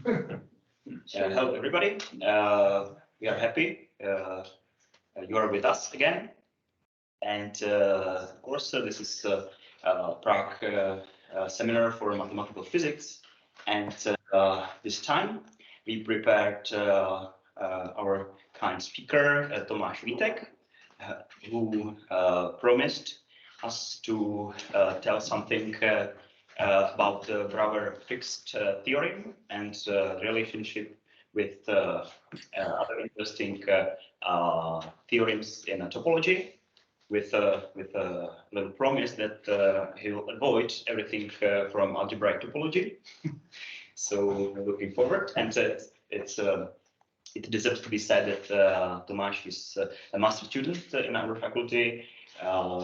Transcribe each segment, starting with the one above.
Hello, everybody. We are happy you are with us again. And of course, this is Prague seminar for mathematical physics. And this time we prepared our kind speaker, Tomáš Vítek, who promised us to tell something about the Brouwer fixed theorem and relationship with other interesting theorems in topology, with a little promise that he'll avoid everything from algebraic topology. So looking forward, and it deserves to be said that Tomáš is a master student in our faculty.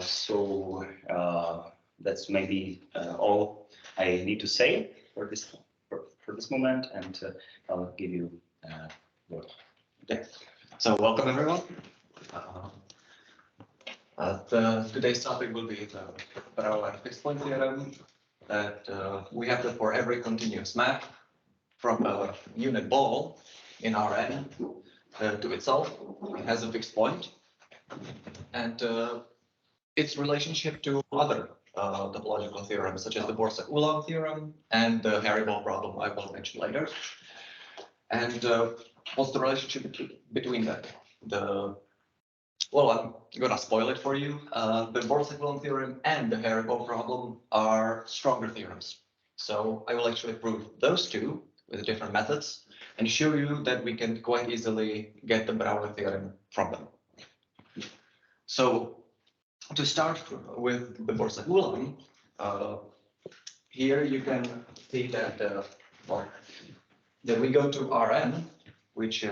So that's maybe all I need to say for this moment, and I'll give you word. Okay. So welcome everyone. Today's topic will be the Brouwer fixed point theorem that we have for every continuous map from a unit ball in Rn to itself. It has a fixed point, and its relationship to other topological theorems, such as the Borsak-Ulam theorem and the Hairy-Ball problem I will mention later. And what's the relationship between them? Well, I'm going to spoil it for you. The Borsak-Ulam theorem and the Hairy-Ball problem are stronger theorems. So I will actually prove those two with different methods and show you that we can quite easily get the Brouwer theorem from them. So to start with the Borsak-Ulam, here you can see that we go to Rn, which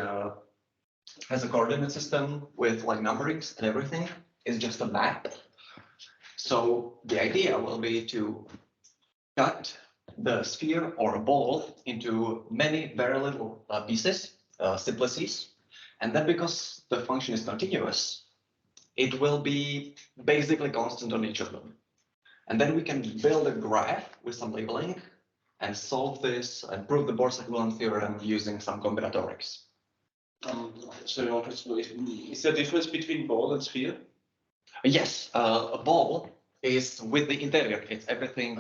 has a coordinate system with like numberings and everything. It's just a map. So the idea will be to cut the sphere or a ball into many very little pieces, simplices, and then because the function is continuous, it will be basically constant on each of them. And then we can build a graph with some labeling and solve this and prove the Borsak-Ulam theorem using some combinatorics. So is there a difference between ball and sphere? Yes, a ball is with the interior. It's everything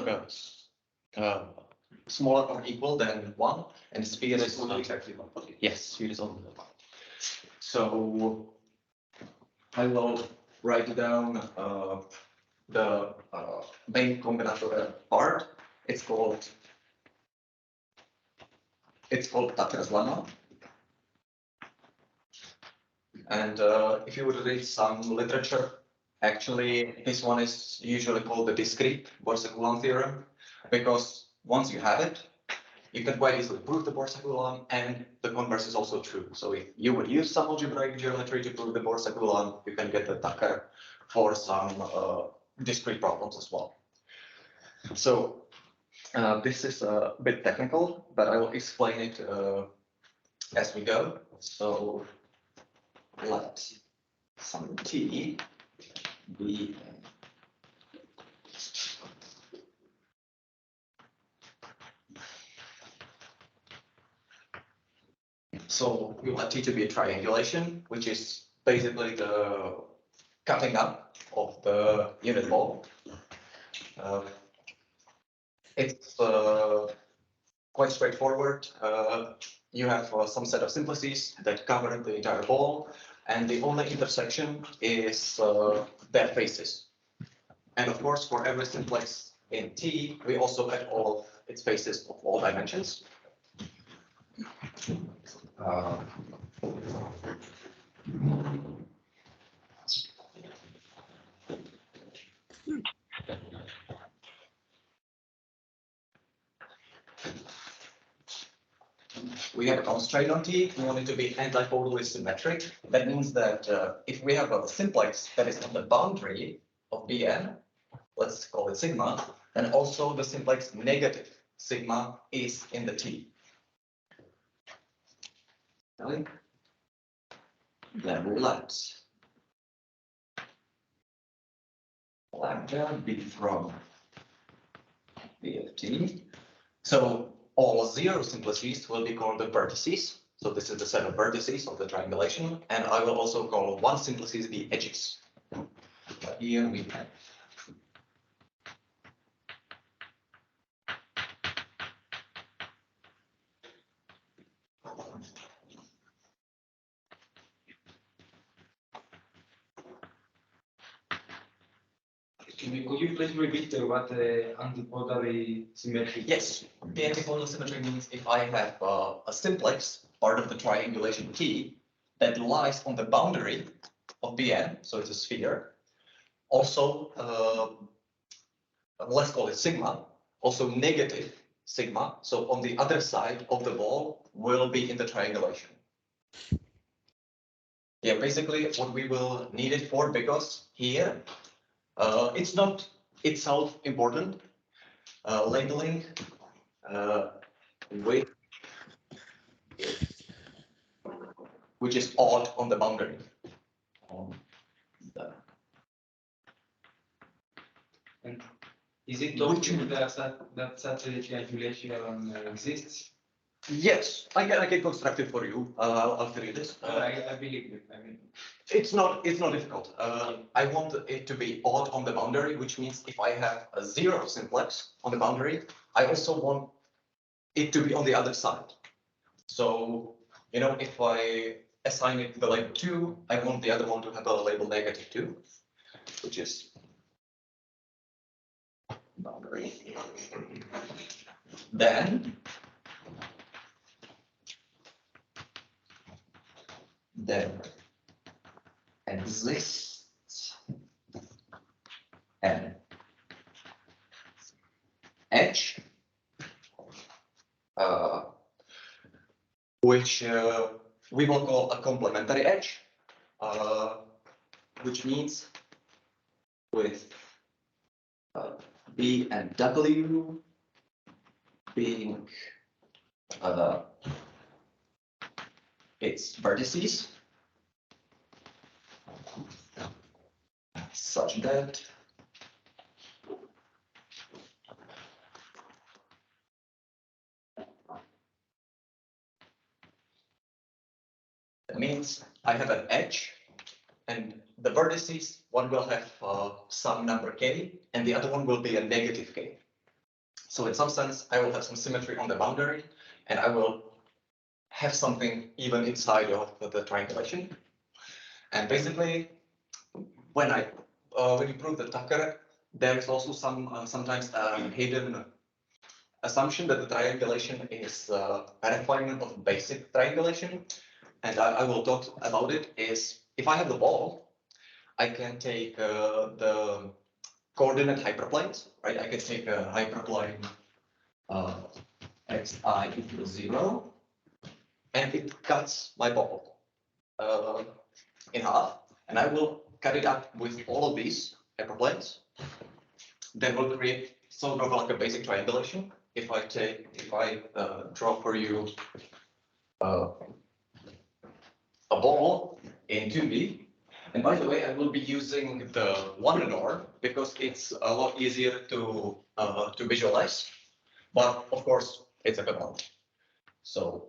smaller or equal than 1, and the sphere is not exactly 1. Okay. Yes, sphere is only 1. So I will write down the main combinatorial part. It's called Tatra's lemma. And if you would read some literature, actually this one is usually called the discrete Borsak-Ulam theorem, because once you have it, you can quite easily prove the Borsak-Ulam, and the converse is also true. So if you would use some algebraic geometry to prove the Borsak-Ulam, you can get the Tucker for some discrete problems as well. So this is a bit technical, but I will explain it as we go. So let some t be so we want t to be a triangulation, which is basically the cutting up of the unit ball. It's quite straightforward. You have some set of simplices that cover the entire ball, and the only intersection is their faces. And of course, for every simplex in T, we also add all of its faces of all dimensions. We have a constraint on T. We want it to be antipodally symmetric. That means that if we have a simplex that is on the boundary of Bn, let's call it sigma, then also the simplex negative sigma is in the T. Then we let lambda be from B of T. So all zero simplices will be called the vertices. So this is the set of vertices of the triangulation, and I will also call one simplices the edges. Here we have Could you please repeat what antipodal symmetry? Yes, the antipodal symmetry means if I have a simplex, part of the triangulation T, that lies on the boundary of Pn, so it's a sphere. Also, let's call it sigma, also negative sigma, so on the other side of the wall will be in the triangulation. Yeah, basically what we will need it for, because here, it's not itself important, labeling with which is odd on the boundary. And is it true that such a calculation exists? Yes, I can construct it for you. I'll tell you this. I believe it. I mean, It's not difficult. I want it to be odd on the boundary, which means if I have a zero simplex on the boundary, I also want it to be on the other side. So, you know, if I assign it the label 2, I want the other one to have a label -2, which is boundary. Then there exists an edge which we will call a complementary edge, which means with B and W being its vertices, such that that means I have an edge, and the vertices, one will have some number k, and the other one will be a negative k. So in some sense, I will have some symmetry on the boundary, and I will have something even inside of the triangulation. And basically, when you prove the Tucker, there is also sometimes a hidden assumption that the triangulation is a refinement of basic triangulation. And I will talk about it. Is if I have the ball, I can take the coordinate hyperplanes, right? I can take a hyperplane xi equals 0, and it cuts my ball in half, and I will cut it up with all of these hyperplanes. Then we'll create sort of like a basic triangulation. If I draw for you a ball in 2D, and by the way, I will be using the one norm because it's a lot easier to visualize. But of course, it's a command. So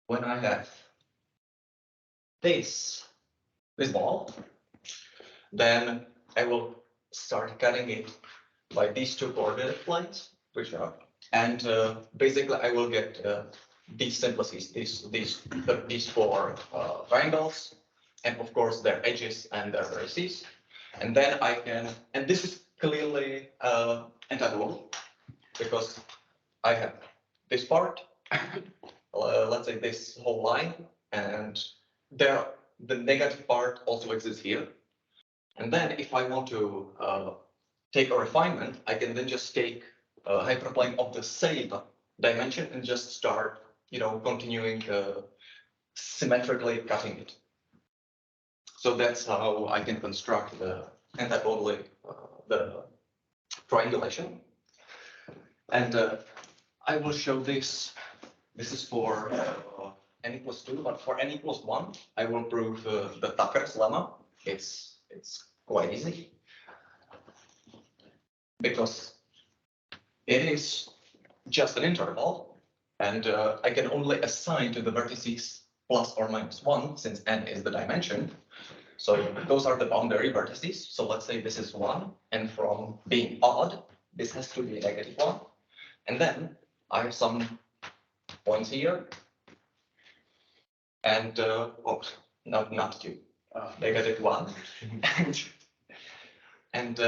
when I have this ball, then I will start cutting it by these two coordinate planes, which are, and basically I will get these simplices, these four triangles, and of course their edges and their vertices, and then I can, and this is clearly antidodal because I have this part, let's say this whole line, and there the negative part also exists here. And then if I want to take a refinement, I can then just take a hyperplane of the same dimension and just start, you know, continuing symmetrically cutting it. So that's how I can construct the antipodally the triangulation. And I will show this. This is for n equals 2, but for n equals 1, I will prove the Tucker's lemma. It's quite easy because it is just an interval, And I can only assign to the vertices plus or minus 1, since n is the dimension. So those are the boundary vertices. So let's say this is 1, and from being odd, this has to be -1. And then I have some points here. And, not 2, -1. and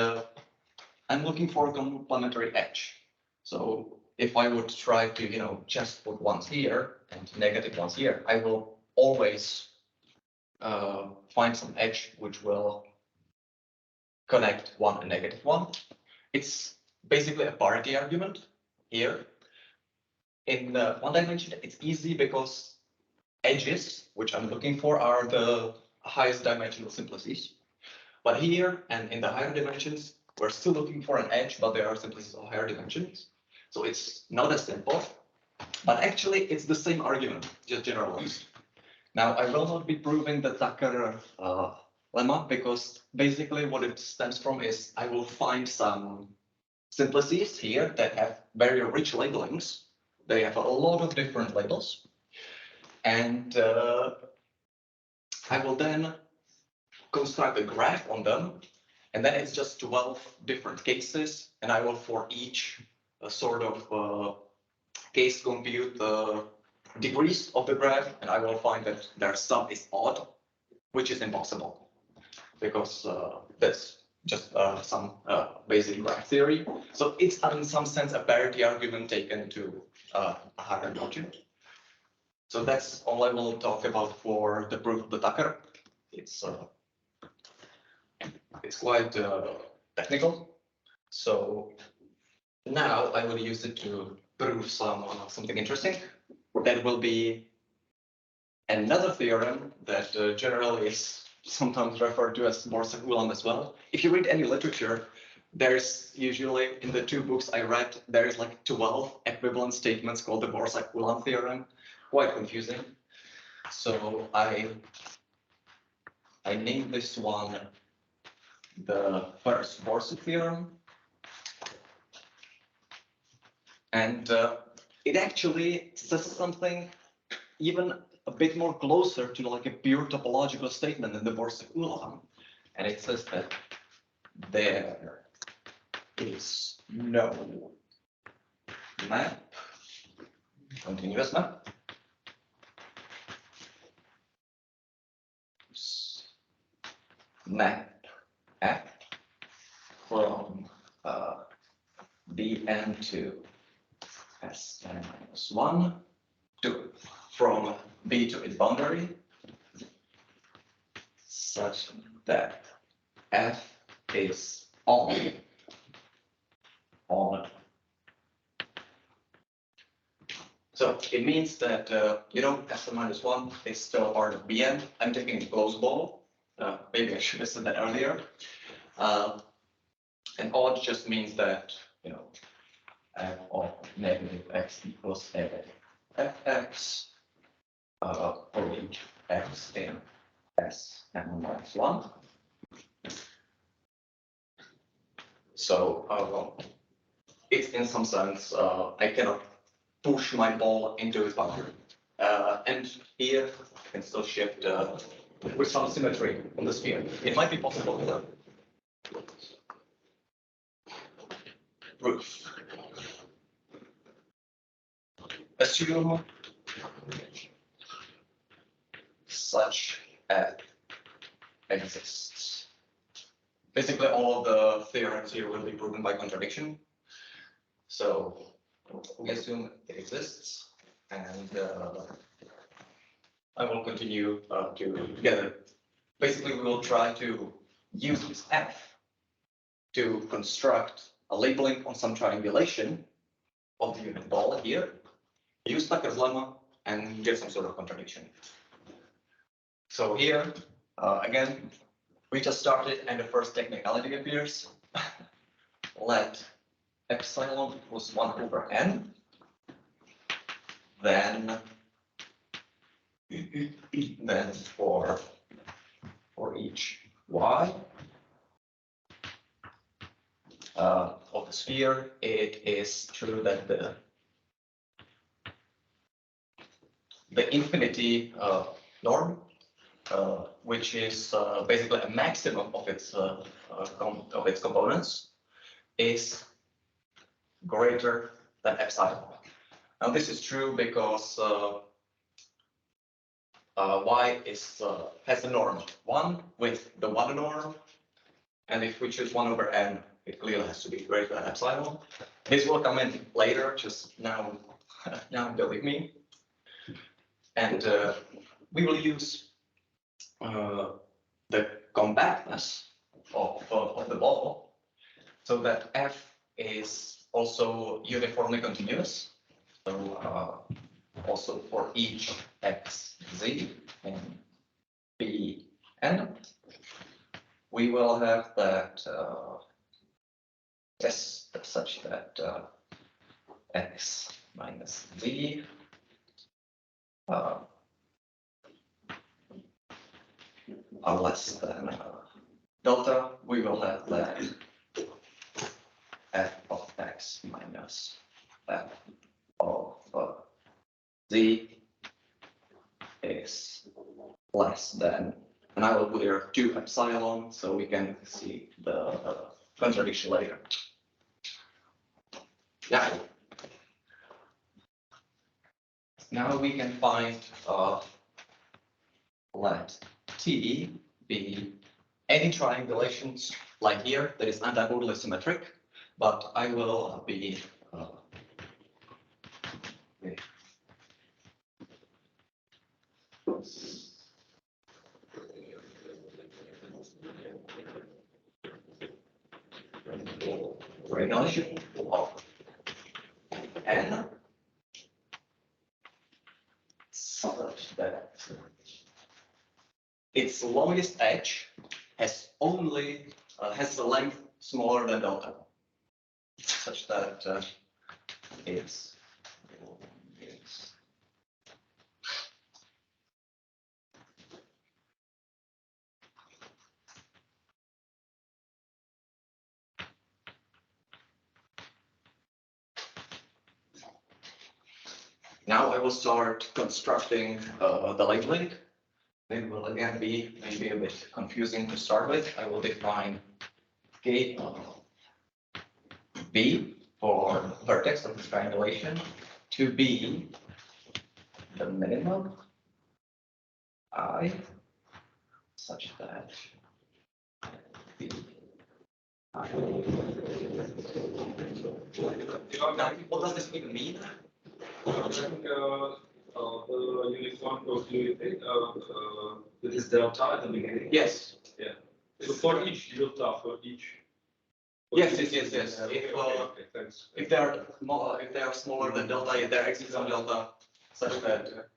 I'm looking for a complementary edge. So if I would try to, just put ones here and negative ones here, I will always find some edge which will connect 1 and -1. It's basically a parity argument here. In one dimension, it's easy because edges, which I'm looking for, are the highest dimensional simplices. But here and in the higher dimensions, we're still looking for an edge, but there are simplices of higher dimensions. So it's not as simple, but actually it's the same argument, just generalized. Now, I will not be proving the Tucker lemma, because basically what it stems from is I will find some simplices here that have very rich labelings. They have a lot of different labels. And I will then construct a graph on them. And then it's just 12 different cases. And I will, for each sort of case, compute the degrees of the graph. And I will find that their sum is odd, which is impossible, because that's just some basic graph theory. So it's in some sense a parity argument taken to a higher logic. So that's all I will talk about for the proof of the Tucker. It's quite technical. So now I will use it to prove something interesting. That will be another theorem that generally is sometimes referred to as Borsak-Ulam as well. If you read any literature, there's usually, in the 2 books I read, there's like 12 equivalent statements called the Borsak-Ulam theorem. Quite confusing. So I named this one the first Borsak theorem. And it actually says something even a bit more closer to like a pure topological statement than the Borsak-Ulam. And it says that there is no map, continuous map, F from Bn to Sn-1 to from B to its boundary, such that F is on. So it means that Sn-1 is still part of Bn. I'm taking a closed ball. Maybe I should have said that earlier. And odd just means that f of -x equals fx for each x in Sn-1. So it's in some sense I cannot push my ball into its boundary. And here I can still shift with some symmetry on the sphere. It might be possible with a proof. Assume such F exists. Basically, all of the theorems here will be proven by contradiction. So we assume it exists, and I will continue to get it. Basically, we will try to use this F to construct a labeling on some triangulation of the unit ball here, use Tucker's lemma, and get some sort of contradiction. So here, again, we just started and the first technicality appears. Let epsilon equals 1 over n. Then for each y of the sphere, it is true that the the infinity norm, which is basically a maximum of its components, is greater than epsilon. Now this is true because y has the norm 1 with the 1 norm, and if we choose 1 over n, it clearly has to be greater than epsilon. This will come in later, just now, now believe me. And we will use the compactness of the ball so that f is also uniformly continuous. So also for each x, z, and b, n, we will have that s such that x minus z are less than delta. We will have that f of x minus f of z is less than, and I will put here 2 epsilon so we can see the contradiction later. Yeah. Now we can find let T be any triangulations like here that is antipodally symmetric, but I will be triangulation of n such that its longest edge has only has a length smaller than delta, such that it's now I will start constructing the labeling. It will again be maybe a bit confusing to start with. I will define K B for vertex of this triangulation to be the minimum I such that B I. What does this even mean? The uniform continuity, this is delta at the beginning. Yes. Yeah. So for each delta, for each. Yes. If Okay, thanks. if they are smaller than delta, if there exists some delta such that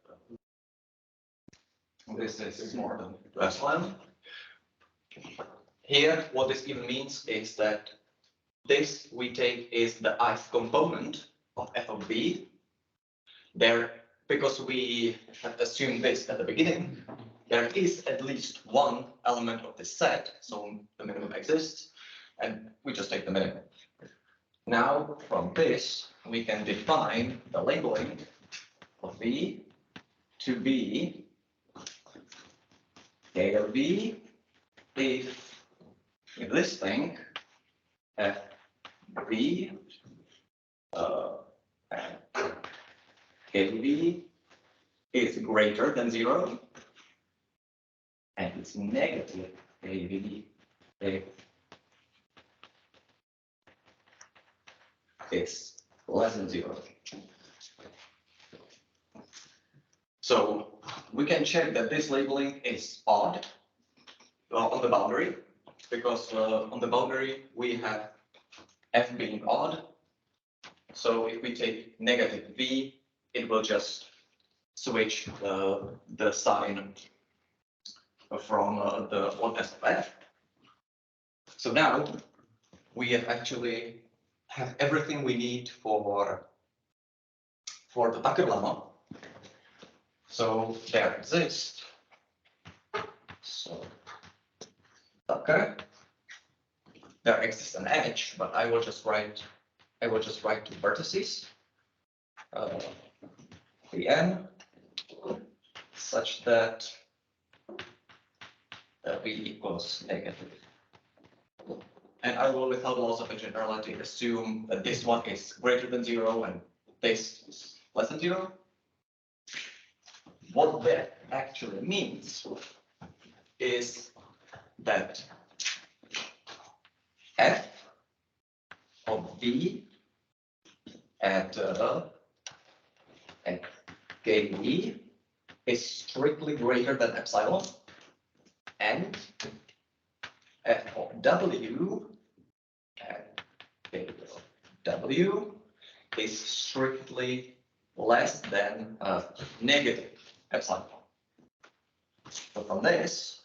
this is smaller than epsilon. Here, what this even means is that this we take is the ith component of f of b. There, because we have assumed this at the beginning, there is at least one element of this set, so the minimum exists, and we just take the minimum. Now, from this, we can define the labeling of B to be K of B if in this thing F B K of B is greater than 0 and it's negative K of B if it's less than 0. So we can check that this labeling is odd on the boundary, because on the boundary we have f being odd. So if we take negative v, it will just switch the sign from the oddness of f. So now we have actually have everything we need for the Tucker lemma. So there exists. So Tucker. There exists an edge, but I will just write two vertices. The n such that v equals negative. And I will, without loss of generality, assume that this one is greater than 0 and this is less than 0. What that actually means is that f of v at kv is strictly greater than epsilon, and f of w at w is strictly less than negative epsilon. So from this,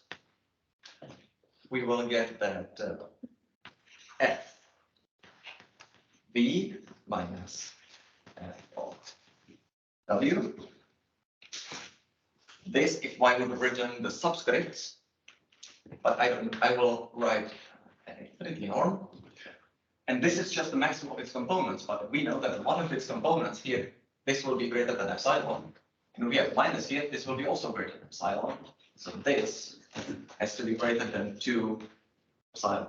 we will get that f v minus f of w. This, if I would have written the subscripts, but I will write an infinity norm. And this is just the maximum of its components, but we know that one of its components here, this will be greater than epsilon. And we have minus here, this will be also greater than epsilon. So this has to be greater than 2 epsilon.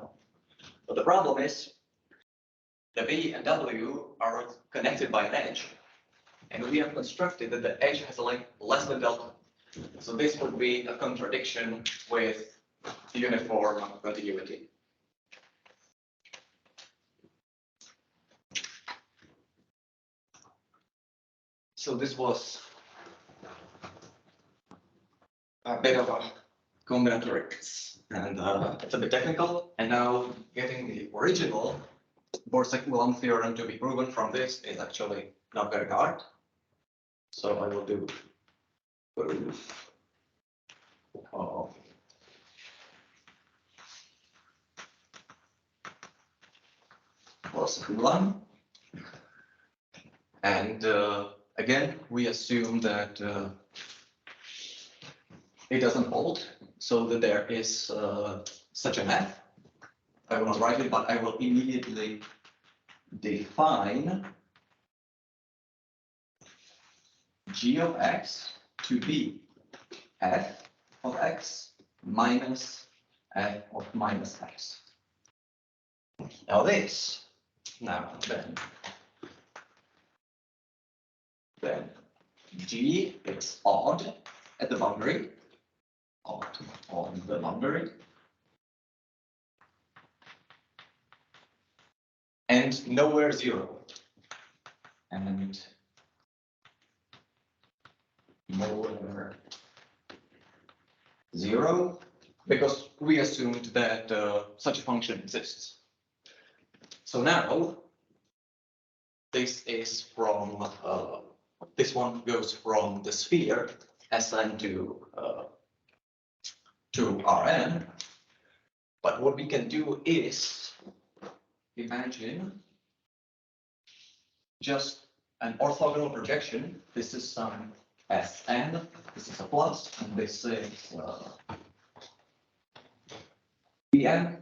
But the problem is, the v and w are connected by an edge. And we have constructed that the edge has a length less than delta. So this would be a contradiction with uniform continuity. So this was a bit of a combinatorics, and it's a bit technical. And now getting the original Borsec-Ulam theorem to be proven from this is actually not very hard. So I will do proof of Borsec-Ulam. And again, we assume that it doesn't hold, so that there is such a map. I will not write it, but I will immediately define g of x to be f of x minus f of minus x. Now this, then g is odd at the boundary, odd on the boundary, and nowhere 0, and nowhere 0, because we assumed that such a function exists. So now this is from this one goes from the sphere Sn to Rn. But what we can do is imagine just an orthogonal projection. This is some Sn, this is a plus, and this is Pn.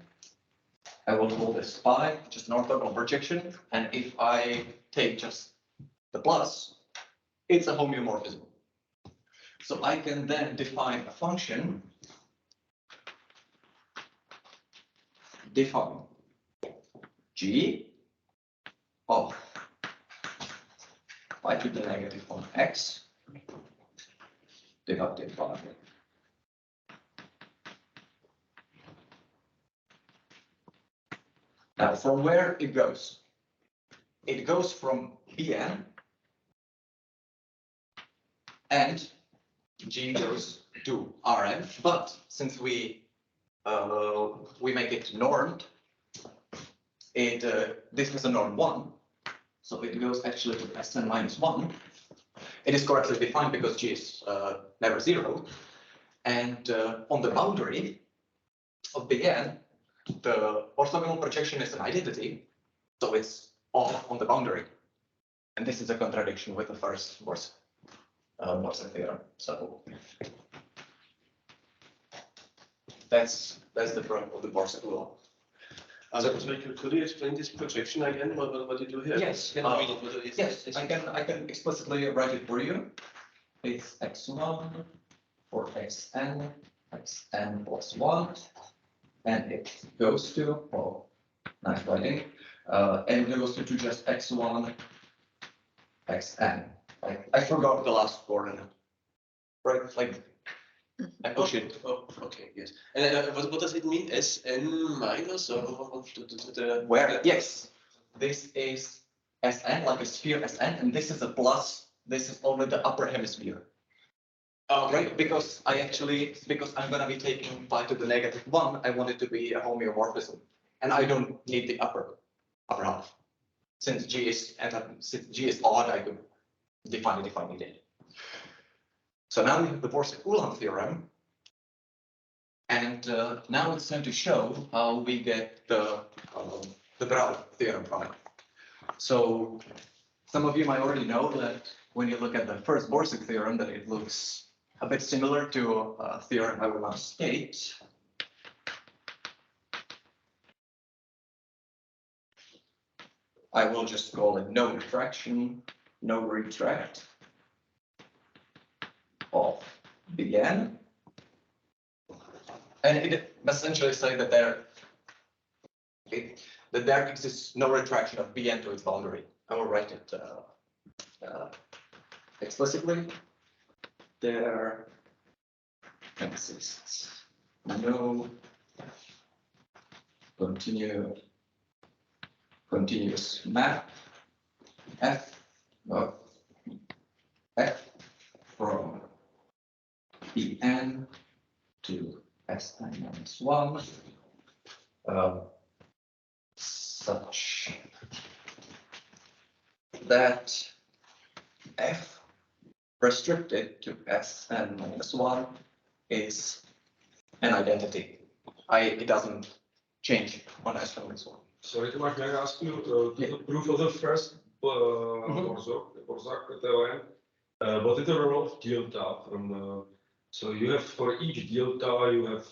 I will call this phi, just an orthogonal projection. And if I take just the plus, it's a homeomorphism. So I can then define a function, define g of phi to the negative on x divided by now from where it goes? It goes from Pn, and g goes to Rn, but since we make it normed, this is a norm 1, so it goes actually to Sn minus 1. It is correctly defined because g is never 0, and on the boundary of Bn, the orthogonal projection is an identity, so it's off on the boundary, and this is a contradiction with the first Borsec theorem. So that's the proof of the Borsec-Ulam. So could you explain this projection again? What you do here? Yes, yes, I can explicitly write it for you. It's x1 for xn plus 1, and it goes to, oh, nice writing, and it goes to just x1, xn. I forgot the last coordinate, right? Like, I push it. Oh, okay, yes. And then, what does it mean? Sn minus or Where, yes, this is Sn, like a sphere Sn, and this is a plus, this is only the upper hemisphere. Oh, Right, because I'm gonna be taking pi to the -1, I want it to be a homeomorphism. And I don't need the upper half. Since G is odd, I could define it if I needed. So now we have the Borse-Coulomb theorem. And now it's time to show how we get the Brouwer theorem from it. So some of you might already know that when you look at the first Borse theorem, that it looks a bit similar to a theorem I will now state. I will just call it no retraction, no retract of Bn. And it essentially says that there exists no retraction of Bn to its boundary. I will write it explicitly. There exists no continuous map f of f from Bn to Sn-1 such that f restricted to Sn-1 is an identity. It doesn't change on Sn-1. Sorry, Tomáš, may I ask you the proof of the first Borsak theorem? What is the role of delta from? So you have for each delta, you have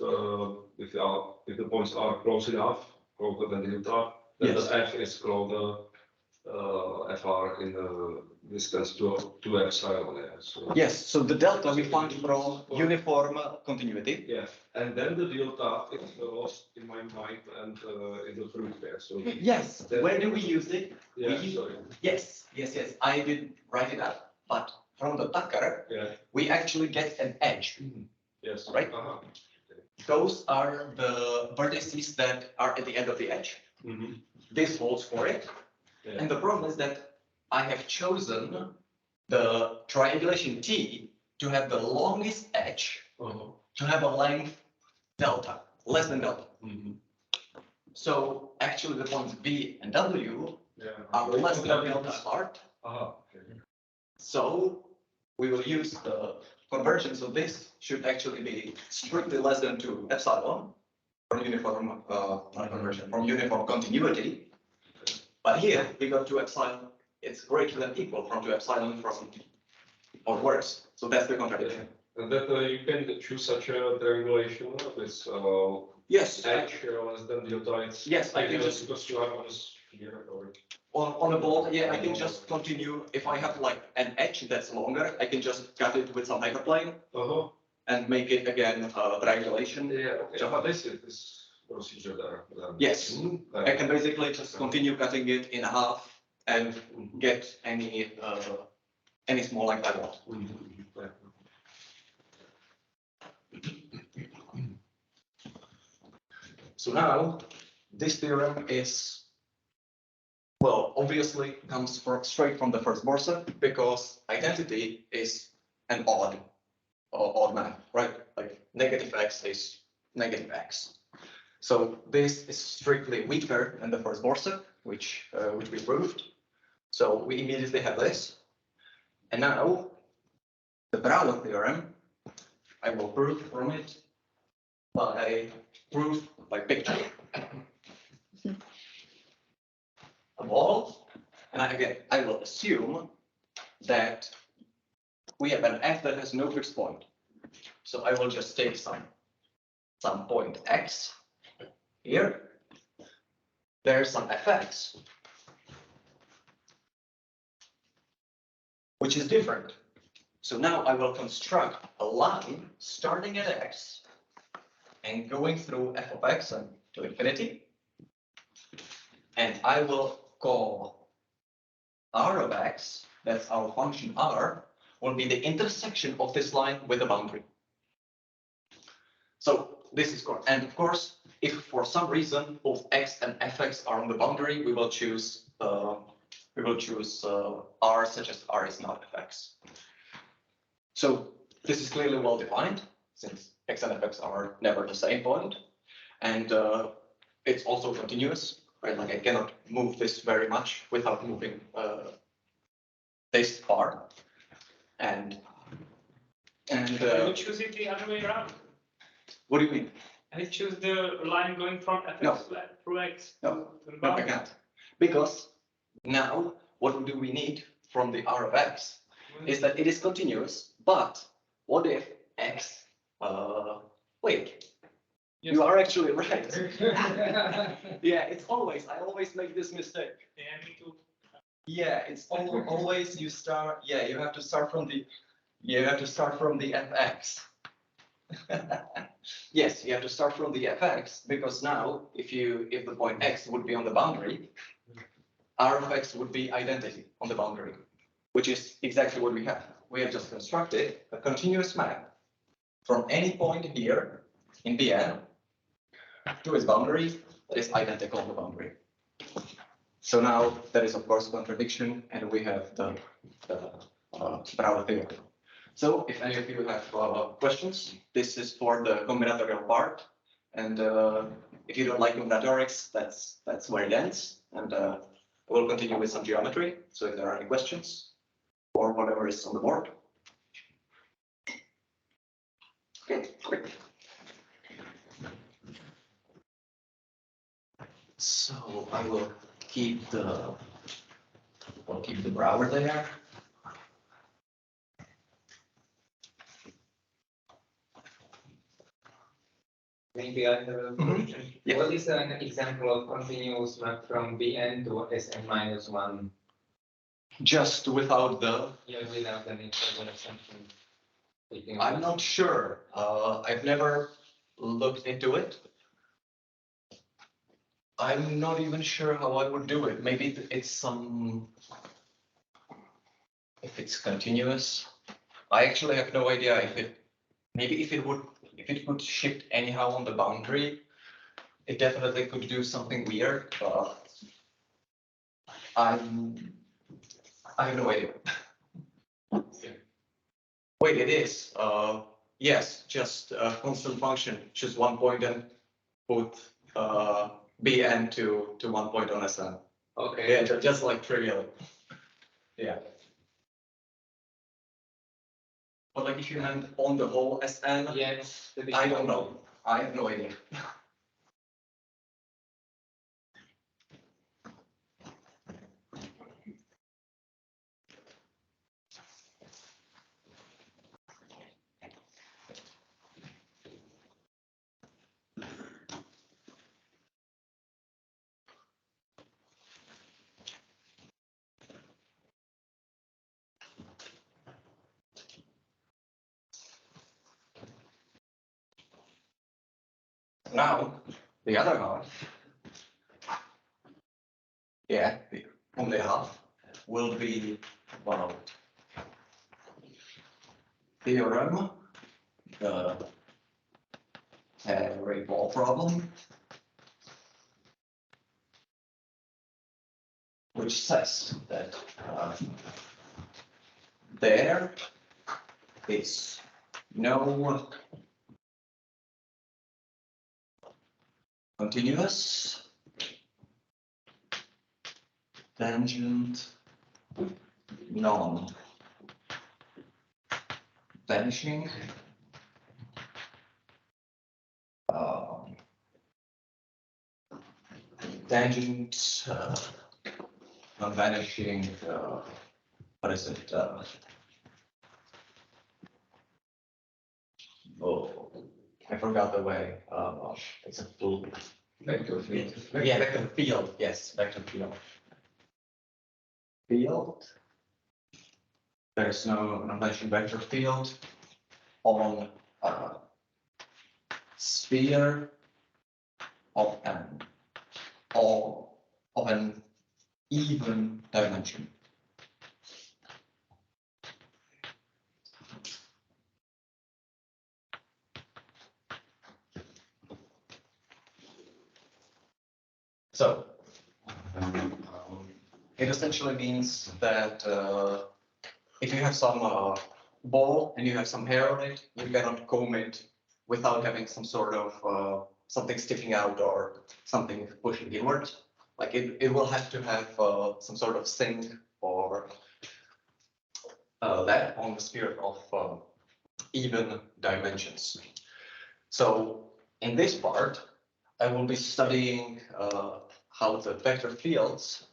if the points are close enough, closer than delta, then Yes. the f is closer, fr in the distance to epsilon. Yeah. So, Yes, so the delta we find from uniform continuity. yeah, and then the delta is lost in my mind and in the proof there. So Yes, where do we use it? yeah, We- sorry. Yes, I did write it out, but from the Tucker, Yeah. we actually get an edge. Yes. Right. Uh-huh. Those are the vertices that are at the end of the edge. Mm-hmm. This holds for it. Yeah. And the problem is that I have chosen the triangulation T to have the longest edge, Uh-huh. to have a length delta, less than delta. Mm-hmm. So actually the points B and W Yeah. are less than delta apart. Uh-huh. Okay. So we will use the conversion. So this should actually be strictly less than 2 epsilon for uniform conversion, from uniform continuity. But here we got 2 epsilon. It's greater than equal from 2 epsilon from or worse. So that's the contradiction. And that you can choose such a triangulation with Yes, edge less than delta. It's Yes, I can just- because you are on a sphere or on a ball, yeah, I can just continue. If I have like an edge that's longer, I can just cut it with some hyperplane uh-huh. and make it again triangulation. Yeah, okay. But this is this procedure there. Yes. Mhm. I can basically just continue cutting it in half and get any small length I want. Mhm. Yeah. So now this theorem is, well, obviously comes straight from the first Borse because identity is an odd map, right? Like negative x is negative x. So this is strictly weaker than the first Borse, which we proved. So we immediately have this. And now the Brouwer theorem, I will prove from it by picture. A ball, and I will assume that we have an f that has no fixed point. So I will just take some point x here. There's some fx, which is different So now I will construct a line starting at x and going through f of x and to infinity. And I will call r of x, that's our function r, will be the intersection of this line with the boundary. So this is correct. And of course, if for some reason both x and fx are on the boundary, we will choose r such as r is not fx. So this is clearly well defined since x and fx are never the same point, and it's also continuous, right? Like I cannot move this very much without moving this far, and You choose it the other way around. what do you mean? And you choose the line going from fx No. through x. No. to the No, I boundary. can't, because now what do we need from the r of x is that it is continuous, but what if x, wait, Yes. you are actually right. Yeah, I always make this mistake. Yeah, me too. Yeah, it's always you start, yeah, you have to start from the fx. Yes, you have to start from the fx, because now if the point x would be on the boundary, r of x would be identity on the boundary, which is exactly what we have. We have just constructed a continuous map from any point here in Bn to its boundary that is identical on the boundary. So now there is of course a contradiction, and we have the Brouwer theorem. So if any of you have questions, this is for the combinatorial part, and if you don't like combinatorics, that's where it ends, and we'll continue with some geometry. So if there are any questions or whatever is on the board. Okay, great. So I will keep the Brouwer there. Maybe I have a question. Yeah. What is an example of continuous map from Bn to Sn-1? Just without the, Yeah, without any further assumption. I'm not sure. I've never looked into it. I'm not even sure how I would do it. Maybe it's if it's continuous. I actually have no idea if it could shift anyhow on the boundary. It definitely could do something weird, but I have no idea. Wait, it is. Yes, just a constant function. Choose one point and put Bn to one point on Sn. Okay. Yeah, just like trivial. Yeah. But like if you meant on the whole Sn, Yes. I don't know. I have no idea. Now, the other half, yeah, the only half will be about theorem, the Henry ball problem, which says that there is no continuous tangent non-vanishing tangent non-vanishing what is it? Oh, I forgot the way. It's a full Vector field. yeah, vector field. Yes, vector field. Field there's no notation vector field on a sphere of an even dimension. So it essentially means that if you have some ball and you have some hair on it, you cannot comb it without having some sort of something sticking out or something pushing inward. Like it will have to have some sort of sink or that on the sphere of even dimensions. So in this part, I will be studying how the vector fields,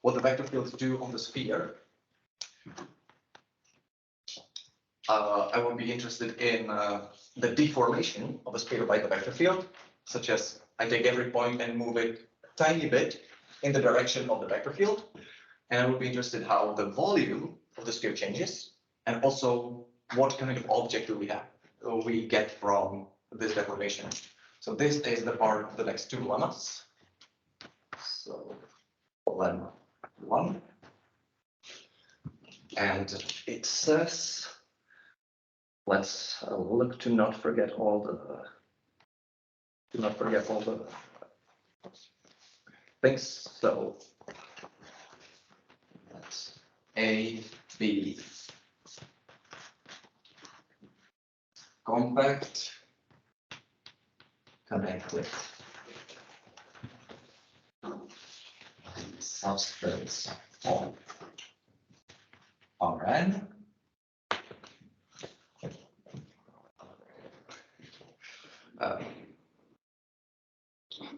what the vector fields do on the sphere. I will be interested in the deformation of the sphere by the vector field, such as I take every point and move it a tiny bit in the direction of the vector field. And I will be interested how the volume of the sphere changes, and also what kind of object do we get from this deformation. So this is the part of the next two lemmas. So lemma 1, and it says, let's look to not forget all the things. So that's A, B, compact, connected, substrates on Rn.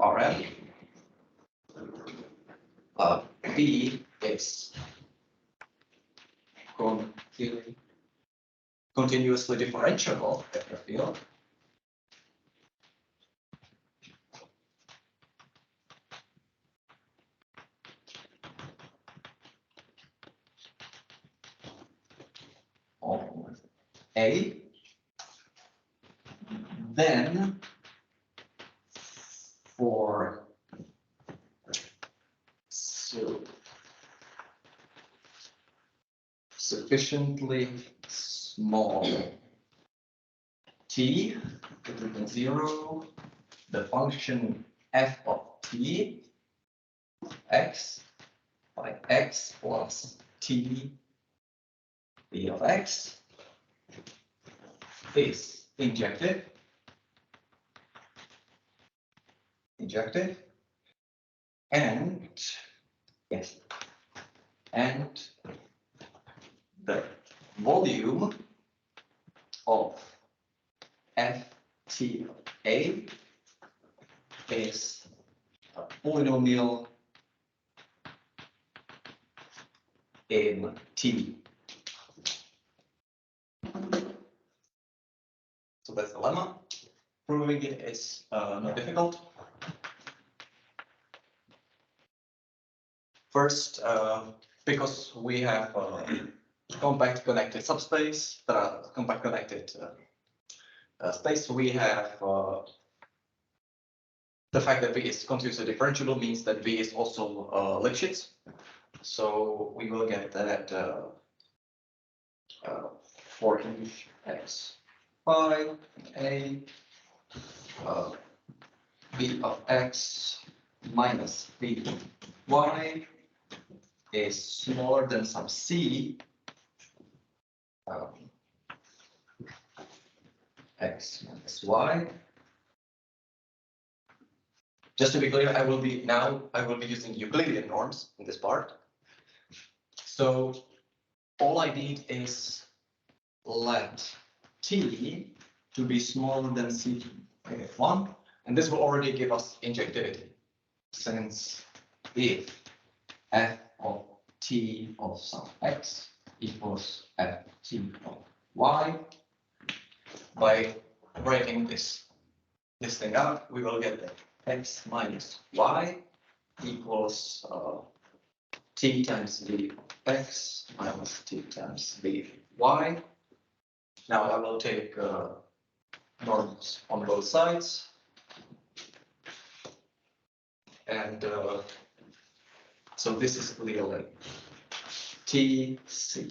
Rn. B is continuously differentiable vector field. On A, then for sufficiently small t greater than 0, the function f of t x by x plus t b of x is injective, and yes, and the volume of ft of a is a polynomial in T. So that's the lemma. Proving it is not difficult. First, because we have compact connected subspace, compact connected space, we have the fact that V is continuously differentiable means that V is also Lipschitz. So we will get that for each x phi a v of x minus v of y is smaller than some c x minus y. Just to be clear, I will be using Euclidean norms in this part. So all I need is let t to be smaller than c1, and this will already give us injectivity, since if f of t of some x equals f t of y, by breaking this thing out, we will get that x minus y equals t times v of x minus t times v of y. Now I will take norms on both sides. And so this is clearly t c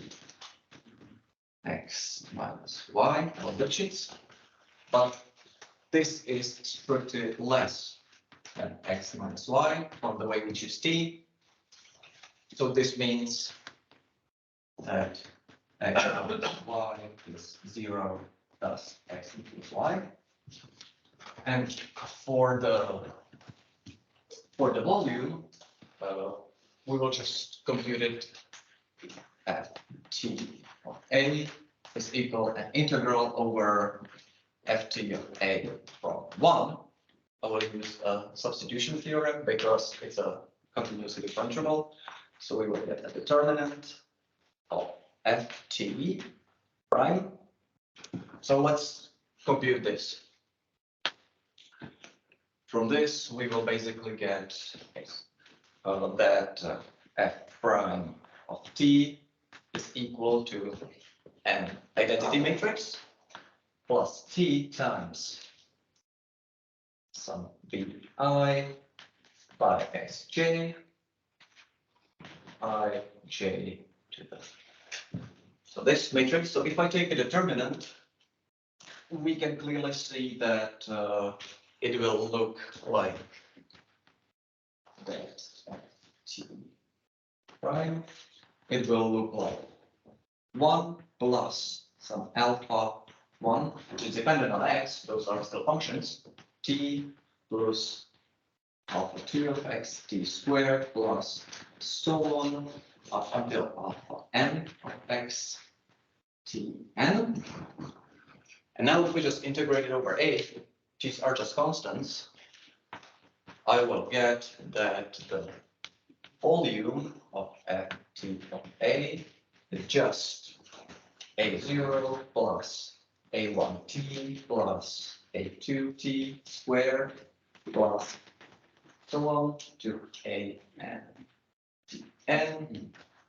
x minus y on the sheets, but this is strictly less than x minus y from the way we choose t. So this means that x minus y is 0, thus x equals y. And for the volume, we will just compute it at t of a is equal an integral over ft of a from 1. I will use a substitution theorem because it's a continuously differentiable. So we will get a determinant of ft prime. So let's compute this. From this, we will basically get that f prime of t is equal to an identity matrix plus t times some bi by xj ij to the. So this matrix, so if I take a determinant, we can clearly see that it will look like that t prime. It will look like 1 plus some alpha 1, which is dependent on x, those are still functions, t plus alpha 2 of x, t squared plus so on up until alpha n of x, t n. And now if we just integrate it over a, these are just constants, I will get that the volume of ft of a is just a0 plus a1t plus a2t squared plus so on to a n,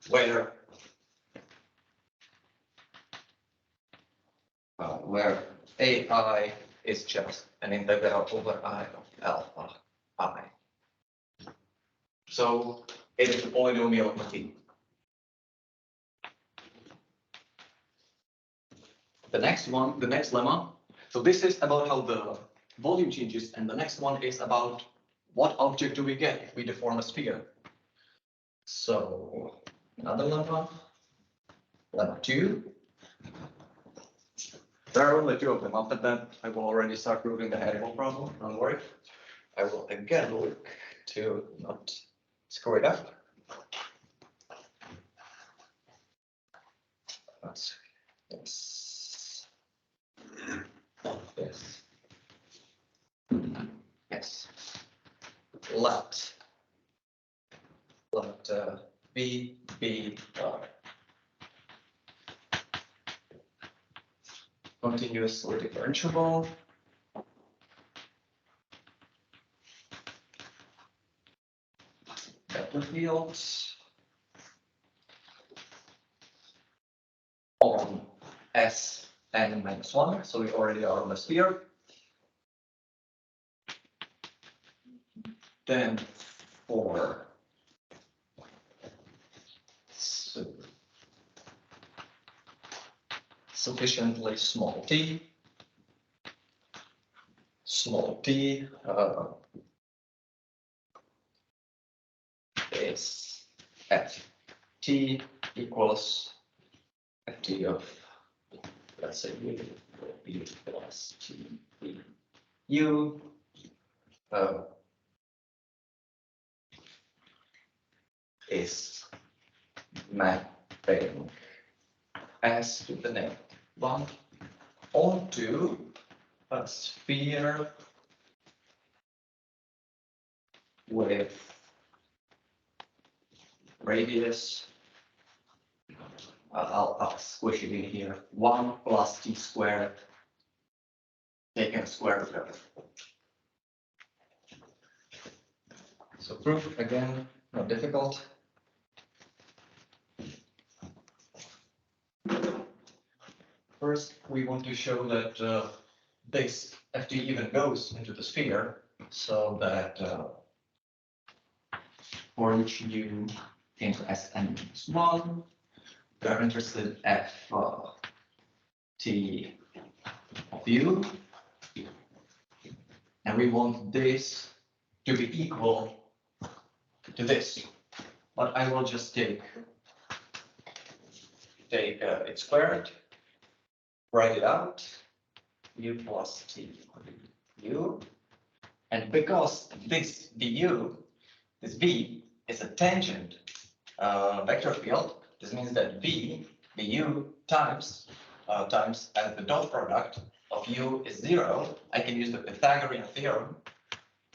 where ai is just an integral over I of alpha I. So it is a polynomial of t. The next one, the next lemma. So this is about how the volume changes, and the next one is about what object do we get if we deform a sphere. So another lemma, lemma 2. There are only 2 of them. After that, I will already start proving the animal problem. Don't worry. I will again look to not screw it up. Let's see. Yes. Yes. Yes. Let b be continuously differentiable. Vector fields on S n minus 1, so we already are on the sphere. Then for sufficiently small t is ft equals ft of, let's say, u plus t u is mapping S to the negative 1 onto a sphere with radius, I'll squish it in here, 1 plus t squared, taking a square root of it. So proof, again, not difficult. first we want to show that this ft even goes into the sphere, so that for each u into Sn-1, we are interested f t of u, and we want this to be equal to this. But I will just take it squared, write it out, u plus t u, and because this du, this v, is a tangent vector field, this means that v, du times as the dot product of u is 0, I can use the Pythagorean theorem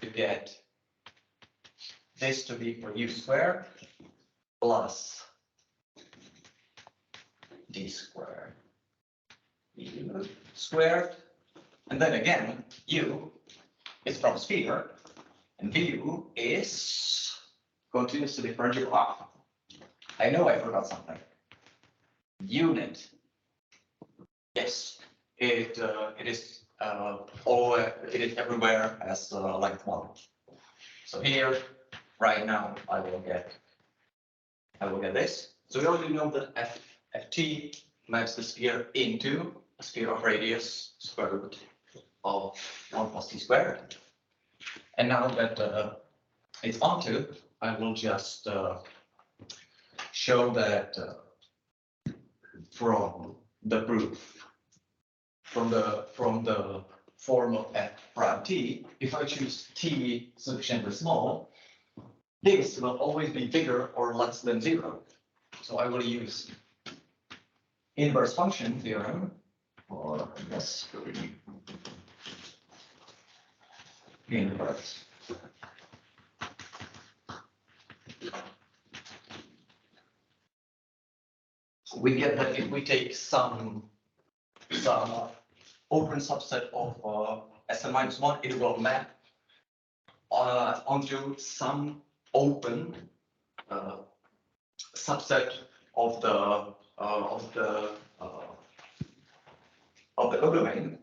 to get this to be for u squared plus d squared u squared, and then again u is from sphere and vu is continuous differentiable. I know I forgot something. Unit. Yes, it is it is everywhere as length 1. So here right now I will get this. So we already know that ft maps the sphere into a sphere of radius square root of 1 plus t squared. And now that it's onto, I will just show that from the proof, from the form of f prime t, if I choose t sufficiently small, this will always be bigger or less than 0. So I will use inverse function theorem, or yes, inverse. We get that if we take some open subset of Sn-1, it will map onto some open subset of the codomain,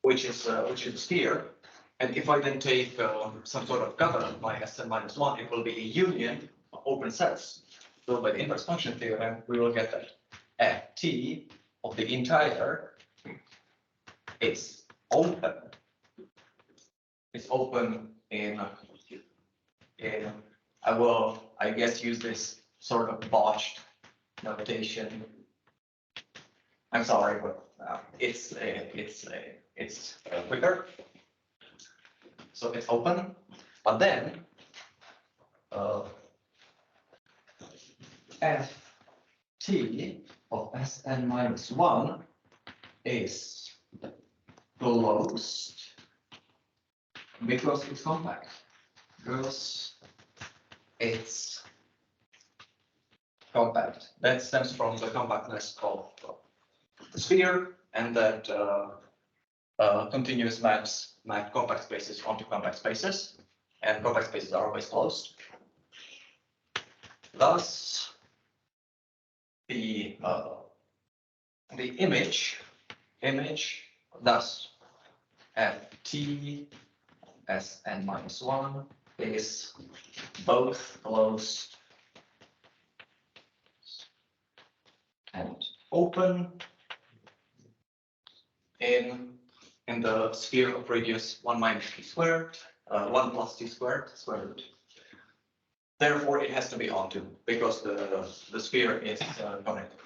which is a sphere. And if I then take some sort of cover by Sn-1, it will be a union of open sets. So by the inverse function theorem, we will get that ft of the entire is open. It's open in I will, I guess, use this sort of botched notation. I'm sorry, but it's quicker. So it's open, but then ft of Sn-1 is closed because it's compact. Because it's compact. That stems from the compactness of the sphere, and that continuous maps map compact spaces onto compact spaces, and compact spaces are always closed. Thus, the image thus ft Sn-1 is both closed and open in the sphere of radius 1 minus t squared, 1 plus t squared square root. Therefore, it has to be onto because the sphere is connected.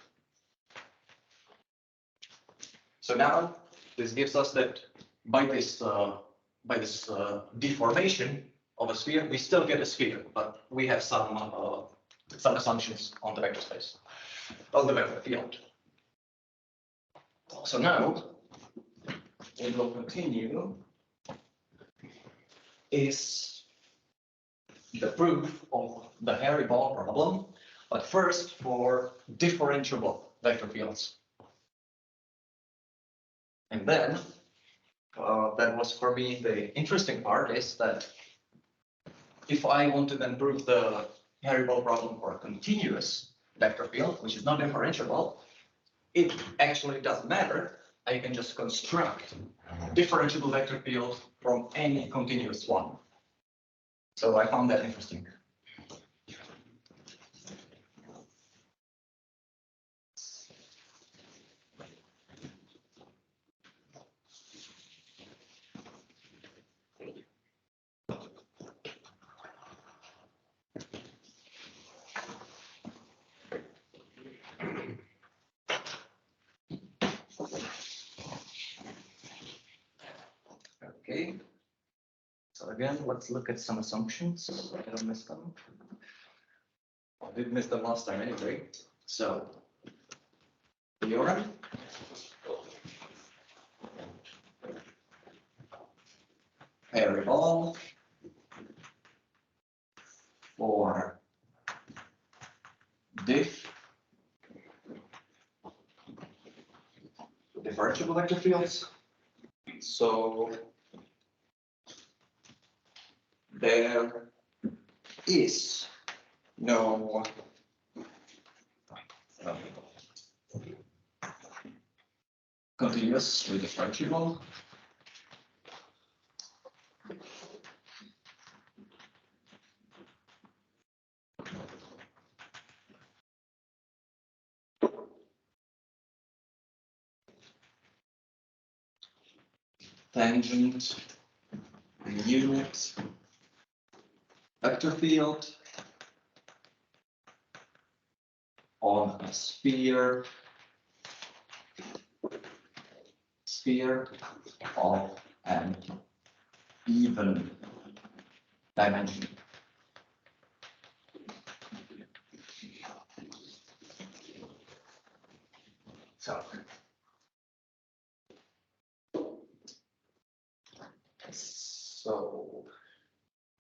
So now this gives us that by this deformation of a sphere, we still get a sphere, but we have some assumptions on the vector space, on the vector field. So now we will continue is the proof of the hairy ball problem, but first for differentiable vector fields. And then that was for me the interesting part is that if I want to then prove the hairy ball problem for a continuous vector field, which is not differentiable, it actually doesn't matter. I can just construct differentiable vector field from any continuous one. So I found that interesting. Okay. So again, let's look at some assumptions. I don't miss them. I did miss them last time anyway. So, theorem. Variable for differentiable vector fields. So there is no continuous with differentiable. Tangent unit vector field on a sphere of an even dimension. So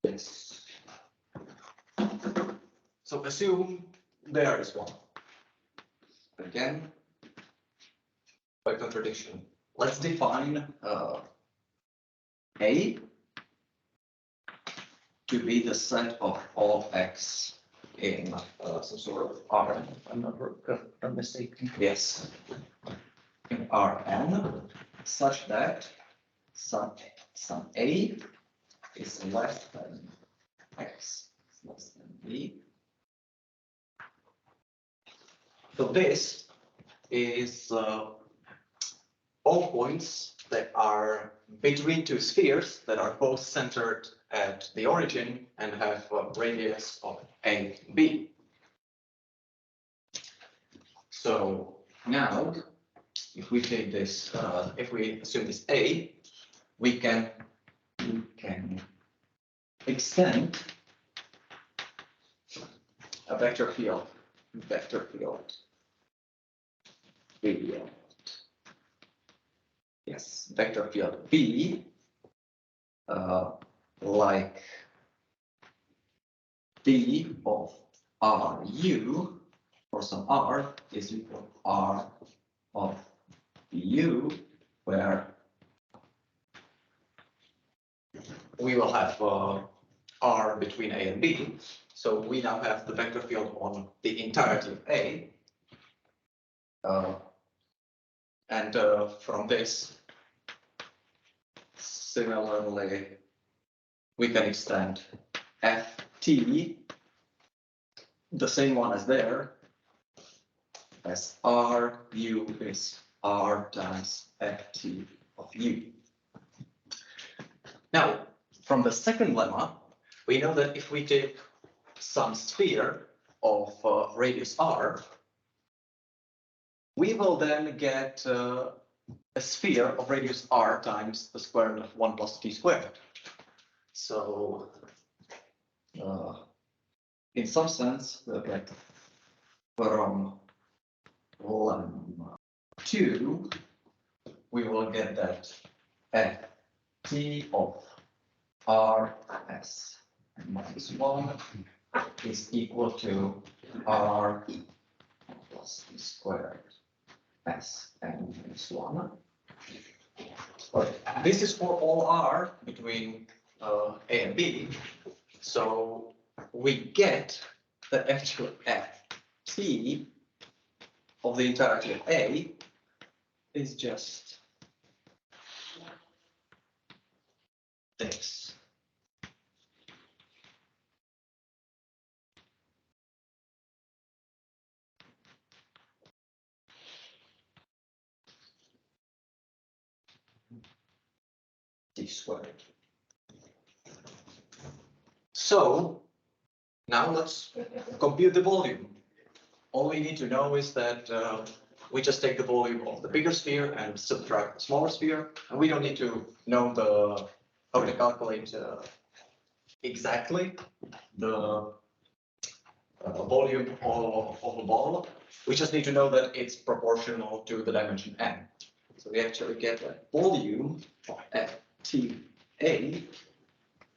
yes. So assume there is one. Again, by contradiction, let's define A to be the set of all x in some sort of Rn, if I'm not mistaken. Yes. In Rn, such that some A is less than x, less than B. So this is all points that are between two spheres that are both centered at the origin and have a radius of a, b. So now, if we take this, if we assume this A, we can extend a vector field yes, vector field B, like D of RU for some R is equal to R of U, where we will have R between A and B. So we now have the vector field on the entirety of A. And from this, similarly, we can extend FT, the same one as there, as RU is R times FT of U. Now, from the second lemma, we know that if we take some sphere of radius R, we will then get a sphere of radius R times the square root of 1 plus t squared. So, in some sense, we'll get from lemma 2, we will get that Ft of Rs minus 1 is equal to R plus t squared S n minus 1. But this is for all R between A and B. So we get the actual Ft of the entirety of A is just this. T squared. So now let's compute the volume. All we need to know is that we just take the volume of the bigger sphere and subtract the smaller sphere, and we don't need to know how to calculate exactly the volume of a ball. We just need to know that it's proportional to the dimension n. So we actually get that volume at TA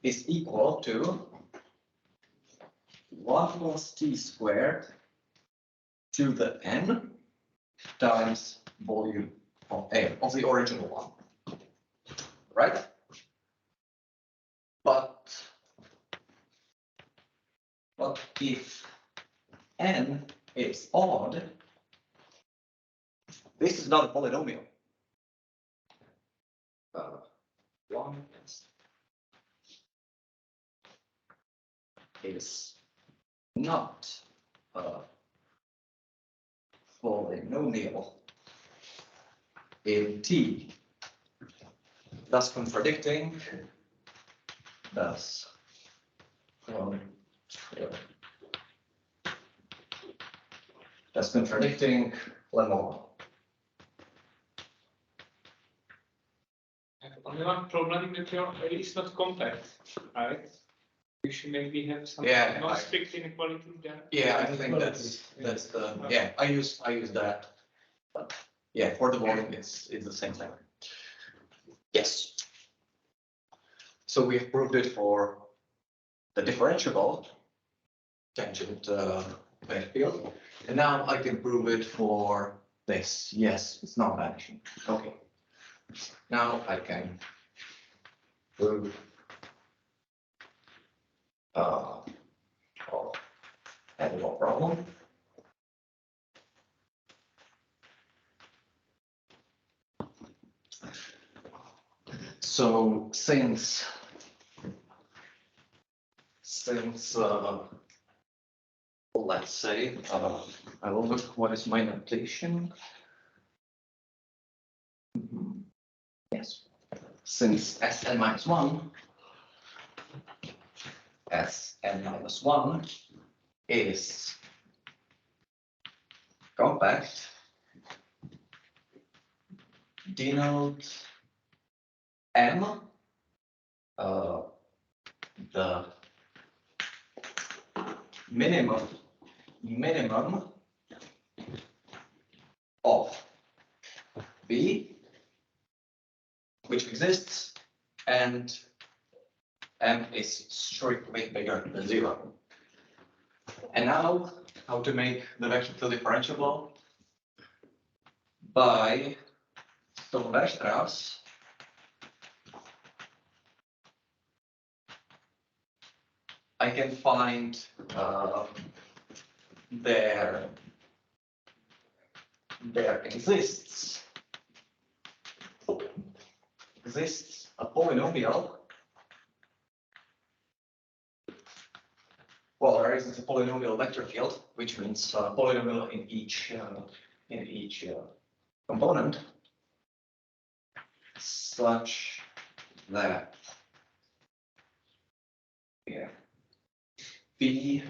is equal to 1 plus t squared to the n times volume of A, of the original one, right? But if n is odd, this is not a polynomial. 1 is not a polynomial in T, thus contradicting Lemma. Only one problem that your A is not compact, right? You should maybe have some Yeah, non-strict inequality there. Yeah, I think that's the I use that. But yeah, for the volume it's the same thing. Yes. So we have proved it for the differentiable tangent vector field, and now I can prove it for this. Yes, it's not vanishing. Okay. Now I can prove have no problem. So since let's say I will look what is my notation. Yes, since Sn minus 1 is compact, denote M the minimum of B which exists, and M is strictly bigger than 0. And now, how to make the vector field differentiable? By Weierstrass I can find there exists a polynomial. Well, there exists a polynomial vector field, which means polynomial in each component, such that B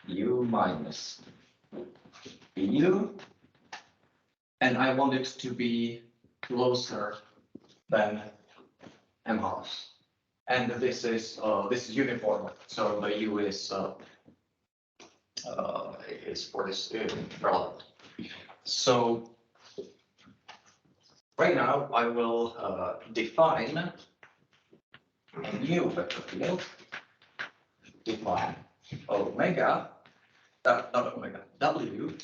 U minus BU, and I want it to be closer than M halves. And this is uniform, so the U is for this relevant. So right now I will define a new vector field. Define omega, not omega, W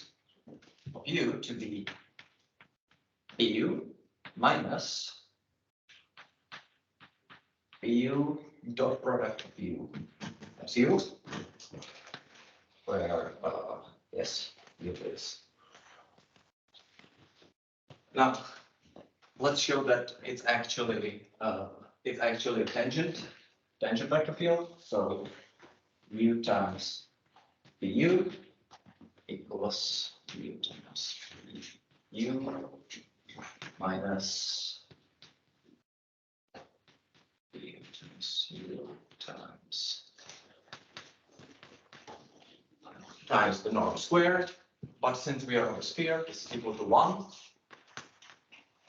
of U to be BU minus BU dot product of U. That's U, where Yes, it is. Now, let's show that it's actually a tangent vector field. So u times du equals u times u minus u times u times the norm squared. But since we are on a sphere, it's equal to 1.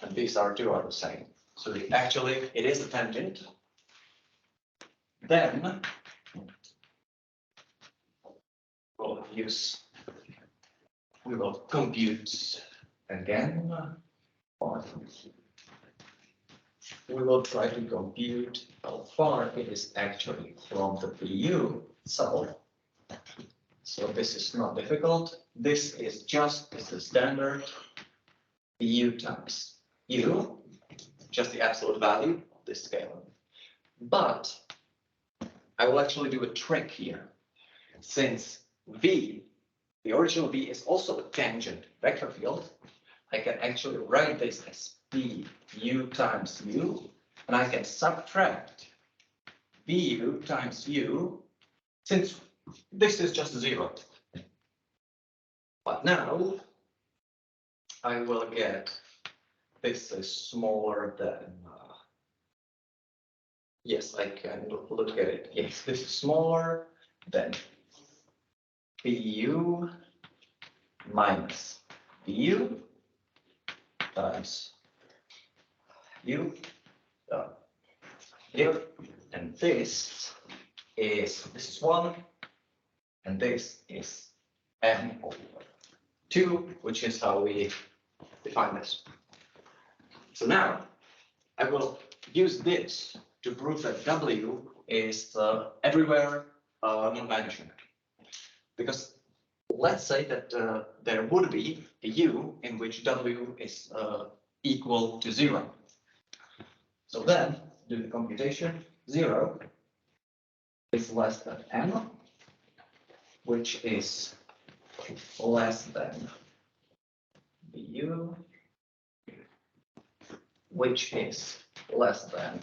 And these two are the same. So actually, it is a tangent. Then we will compute again. We will try to compute how far it is actually from the PU itself. So this is not difficult. This is just the standard PU times U, just the absolute value of this scale. But I will actually do a trick here. Since V, the original V, is also a tangent vector field, I can actually write this as PU times U, and I can subtract VU times U, since this is just 0. But now I will get this is smaller than. Yes, I can look at it. Yes, this is smaller than PU minus VU times U here, and this is 1, and this is m over 2, which is how we define this. So now I will use this to prove that W is everywhere non-vanishing. Because let's say that there would be a U in which W is equal to 0. So then do the computation. 0 is less than m, which is less than VU, which is less than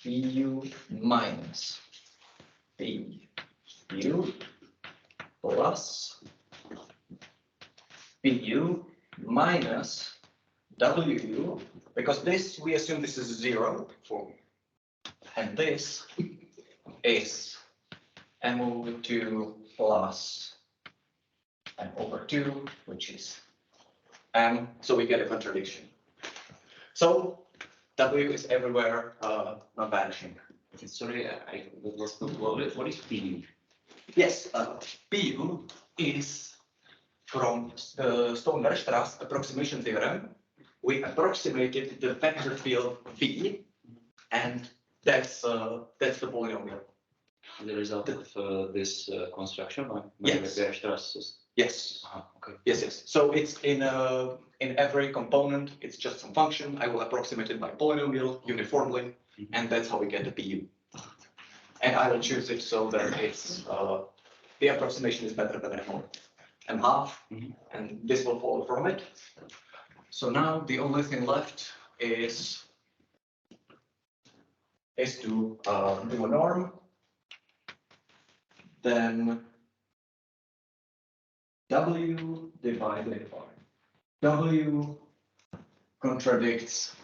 VU minus VU plus VU minus WU, because this, we assume this is 0 for, and this is m over 2 plus m over 2, which is m, so we get a contradiction. So W is everywhere non-vanishing. Sorry, what is PU? Yes, PU is from the Stone-Weierstrass approximation theorem. We approximated the vector field V, and that's the polynomial. The result of this construction? Yes. Weierstrass. Yes. Okay. Yes. So it's in every component, it's just some function. I will approximate it by polynomial uniformly, and that's how we get the PU. And I will choose it so that it's the approximation is better than m half, and this will follow from it. So now the only thing left is to do a norm. Then W divided by W contradicts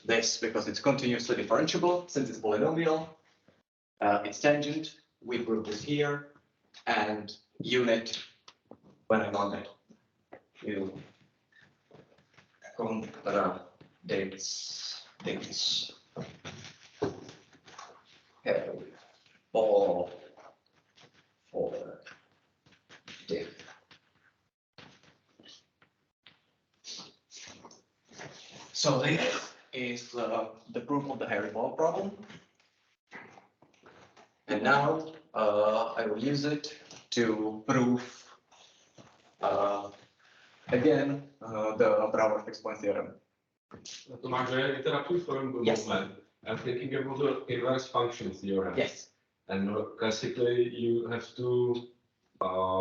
this because it's continuously differentiable since it's polynomial. It's tangent. We prove this here, and unit when I'm on it. You contradicts this. All for diff. So this is the proof of the hairy ball problem. And now I will use it to prove again the Brouwer fixed point theorem. Tomáš, interactive for Yes. moment. I'm thinking about the inverse function theorem. Yes. And classically, you have to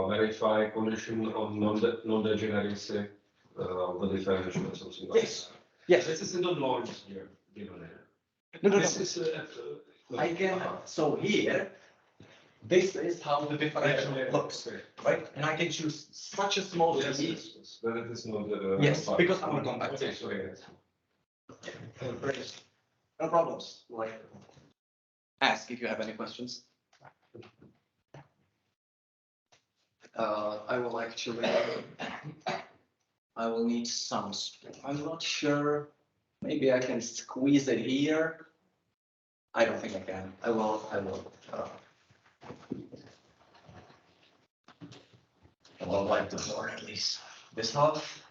verify condition of non-degeneracy of the differential or something like Yes. that. Yes. This is in the launch here, given here. No, no, This no. is I can, so here, this is how the differential looks, right? And I can choose such a small Yes, t. yes, yes. But it is not. Yes, because I will come back to Okay, it. so yes. Great. No problems. Like, ask if you have any questions. I will actually, I will need some, I'm not sure. Maybe I can squeeze it here. I don't think I can. I will. I will wipe the floor at least. This half.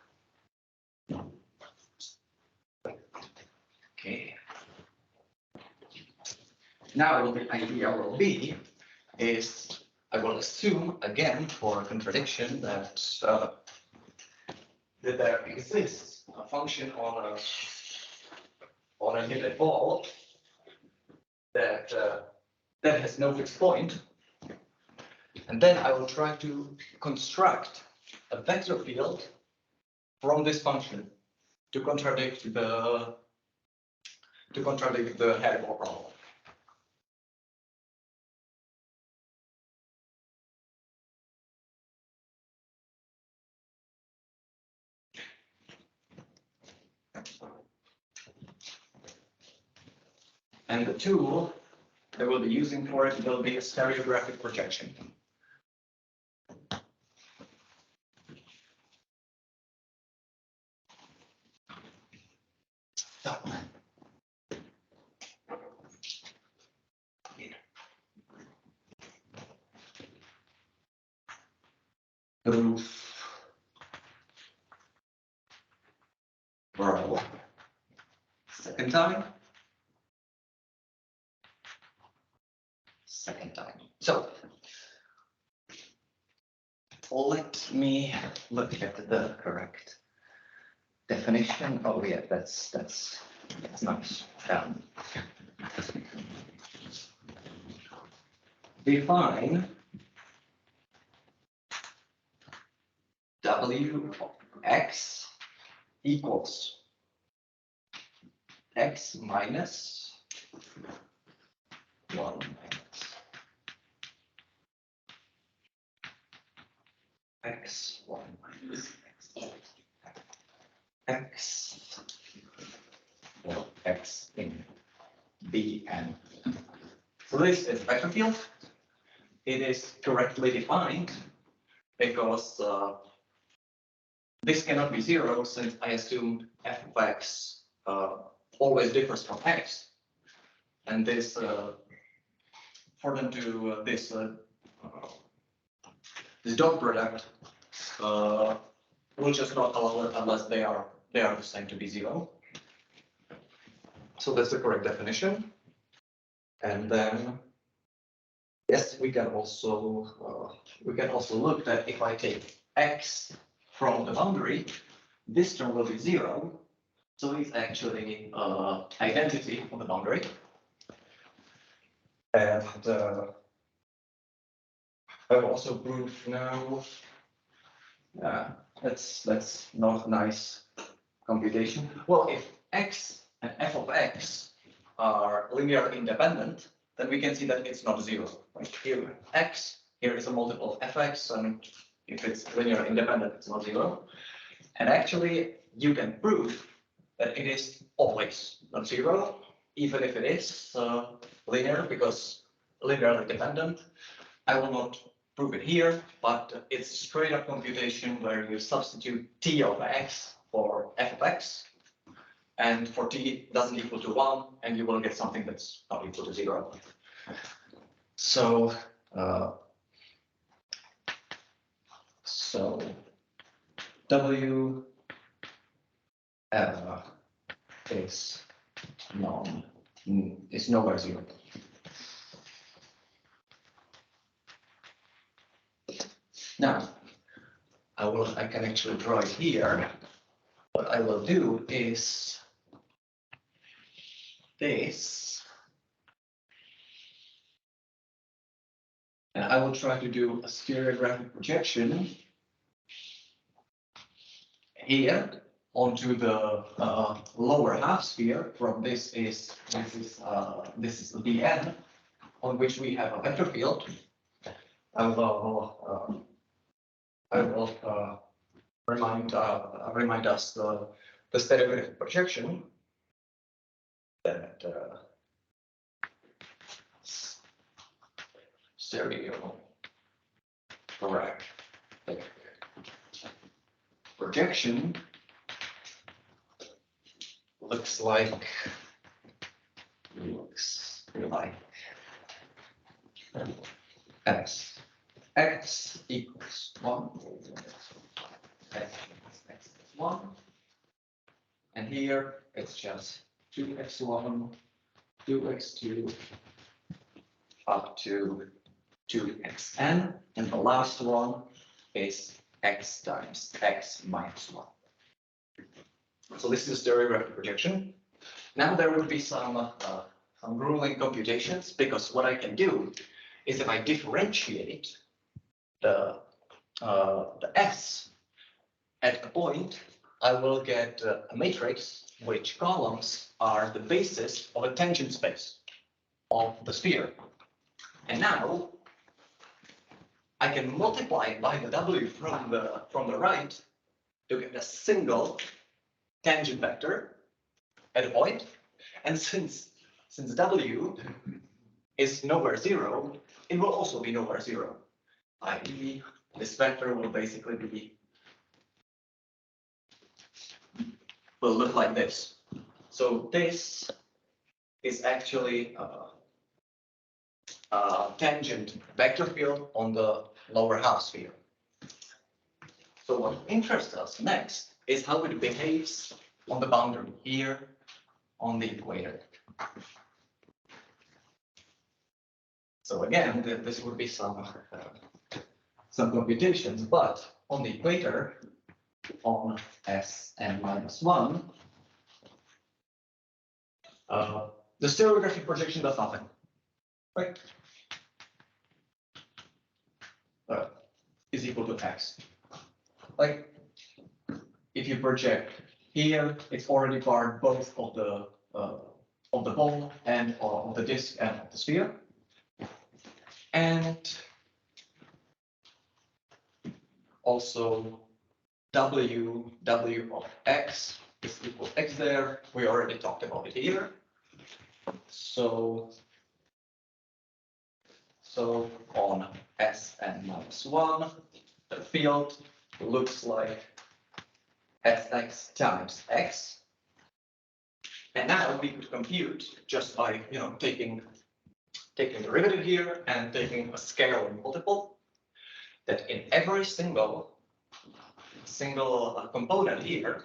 Okay. Now the idea will be is I will assume again for a contradiction that that there exists a function on a given ball that that has no fixed point, and then I will try to construct a vector field from this function to contradict the hairball problem. And the tool that we'll be using for it will be a stereographic projection. So, proof. Brouwer. Second time. Second time. So let me look at the correct definition. Oh yeah, that's nice. Define W of x equals x minus 1 minus x 1 minus x or x in B and so this is vector field. It is correctly defined because this cannot be 0 since I assume f of x always differs from x, and this for them to this dot product will just not allow it unless they are the same to be 0. So that's the correct definition. And then yes, we can also look that if I take x from the boundary, this term will be 0. So it's actually identity of the boundary. And I will also prove now. That's not nice computation. Well, if x and f of x are linearly independent, then we can see that it's not 0. Right here, x here is a multiple of fx, and if it's linearly independent, it's not 0. And actually, you can prove that it is always not 0, even if it is linear, because linearly dependent. I will not prove it here, but it's straight up computation where you substitute t of x for f of x, and for t doesn't equal to 1, and you will get something that's not equal to 0. So W is nowhere 0. Now, I can actually draw it here. What I will do is this. And I will try to do a stereographic projection here onto the lower half sphere. From this is the end on which we have a vector field. I will remind us the stereographic projection that stereographic projection looks like x equals 1, x is 1, and here it's just 2x1, 2x2 up to 2xn, and the last one is x times x minus 1. So this is a stereographic projection. Now there would be some grueling computations, because what I can do is if I differentiate the S at a point, I will get a matrix which columns are the basis of a tangent space of the sphere. And now I can multiply it by the W from the right to get a single tangent vector at a point. And since W is nowhere 0, it will also be nowhere 0. I.e., this vector will basically will look like this. So this is actually a tangent vector field on the lower half sphere. So what interests us next is how it behaves on the boundary here on the equator. So again, this would be some computations, but on the equator, on Sn minus 1, the stereographic projection does nothing, right? Is equal to x. Like, if you project here, it's already barred both of the ball and of the disk and of the sphere. And also W of x is equal to x there. We already talked about it here. So on Sn minus 1, the field looks like Sx times x. And now we could compute just by taking derivative here and taking a scalar multiple, that in every single component here,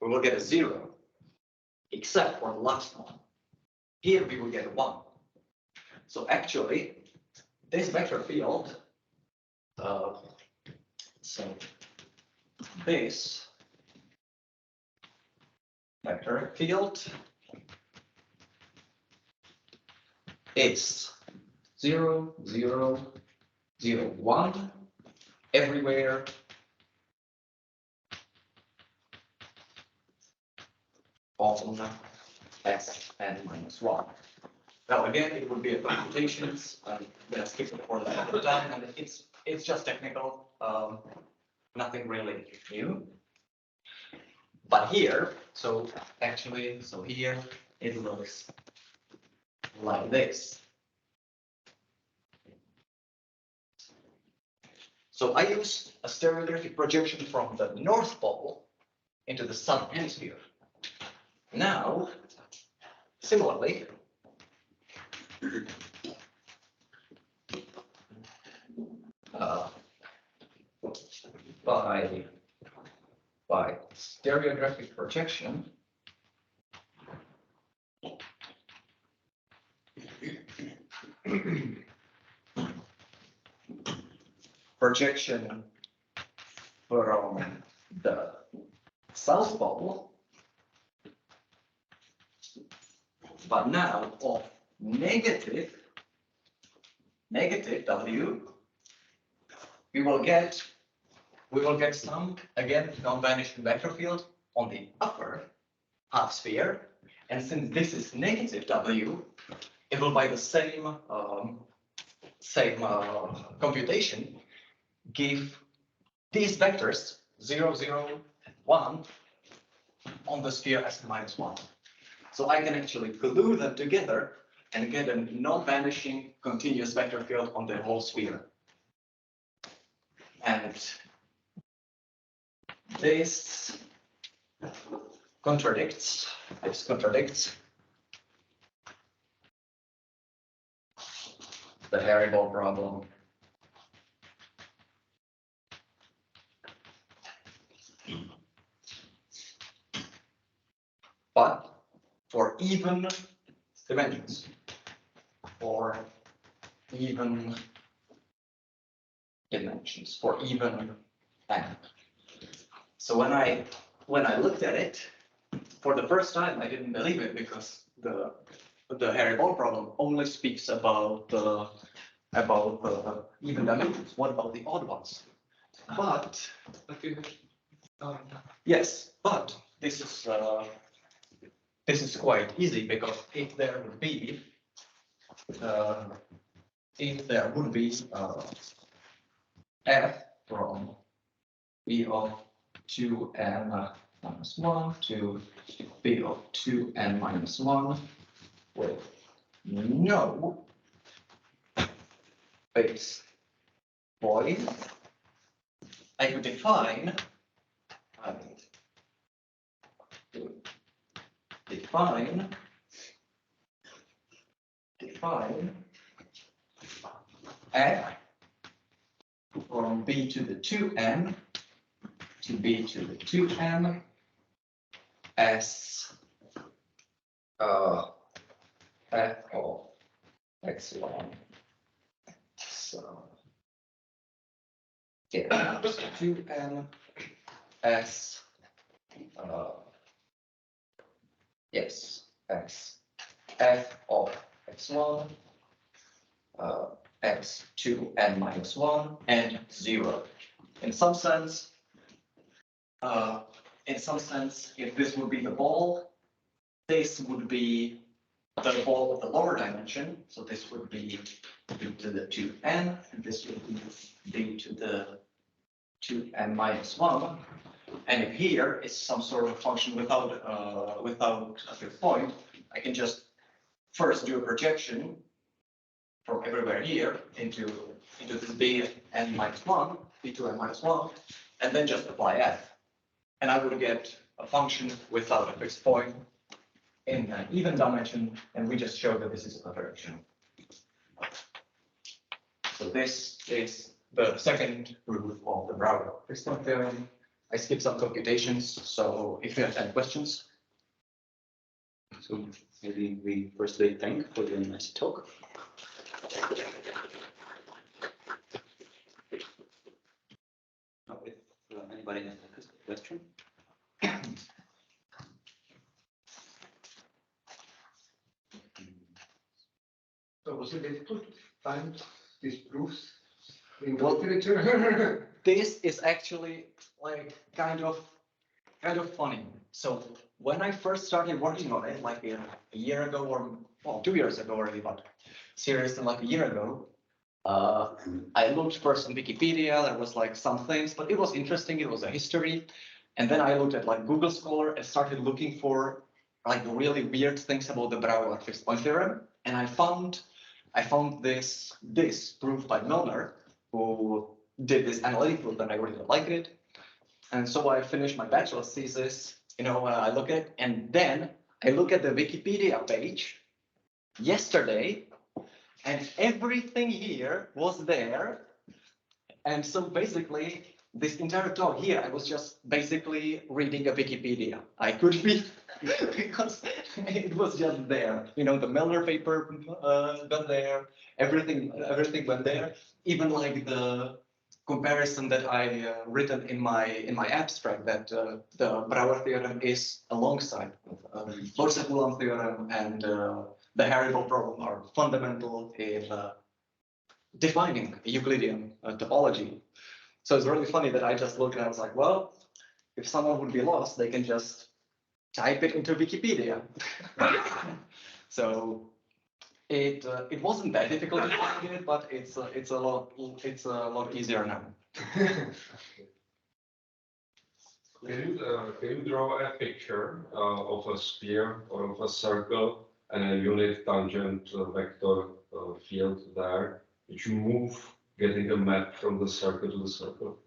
we will get a 0, except for the last one. Here we will get a 1. So actually, this vector field, this vector field is 0, 0, 0, 1 everywhere on Sn minus 1. Now again, it would be a computations. I'm gonna skip it for that time, and it's just technical, nothing really new. But here, so here it looks like this. So I used a stereographic projection from the North Pole into the Southern Hemisphere. Now, similarly, by stereographic projection, from the South Pole, but now of negative negative W, we will get some, again, non-vanishing vector field on the upper half sphere. And since this is negative W, it will by the same computation give these vectors 0, 0, 1 on the sphere as -1. So I can actually glue them together and get a non-vanishing continuous vector field on the whole sphere. And this contradicts the Hairy-Ball problem. But for even dimensions, for even n. So when I looked at it for the first time, I didn't believe it because the Hairy-Ball problem only speaks about the even dimensions. What about the odd ones? But yes, but this is quite easy because if there would be f from b of 2n minus 1 to b of 2n minus 1 with no base point, I could define f from b to the 2n to b to the 2n as f of x1. So yeah, 2n as yes, x f of x1, x2n minus 1 and 0. In some sense, if this would be the ball, this would be the ball of the lower dimension. So this would be d to the 2n, and this would be d to the 2n minus 1. And if here is some sort of function without a fixed point, I can just first do a projection from everywhere here into this bn minus 1, b2n minus 1, and then just apply f. And I would get a function without a fixed point in an even dimension, and we just show that this is a projection. So this is the second proof of the Brouwer fixed point theorem. I skipped some computations, so if you have any questions. So maybe we firstly thank for the nice talk. If anybody has a question. So was it difficult to find these proofs in the literature? This is actually like kind of funny. So when I first started working on it, like a year ago, or well, 2 years ago already, but seriously, like a year ago, I looked first on Wikipedia. There was like some things, but it was interesting. It was a history, and then I looked at like Google Scholar and started looking for like really weird things about the Brouwer fixed point theorem, and I found this proof by Milner, who did this analytic proof, and I really liked it. And so I finished my bachelor's thesis, I look at, and then I look at the Wikipedia page yesterday, and everything here was there. And so basically, this entire talk here, I was just basically reading a Wikipedia. I could be, because it was just there. The Milner paper got there, everything went there. Even like the comparison that I written in my abstract, that the Brouwer theorem is alongside Borsa-Coulomb theorem and the Hairy-Ball problem are fundamental in defining Euclidean topology. So it's really funny that I just looked and I was like, well, if someone would be lost, they can just type it into Wikipedia. So it wasn't that difficult to find it, but it's a lot easier now. Can you draw a picture of a sphere or of a circle and a unit tangent vector field there, which you move, getting a map from the circle to the circle?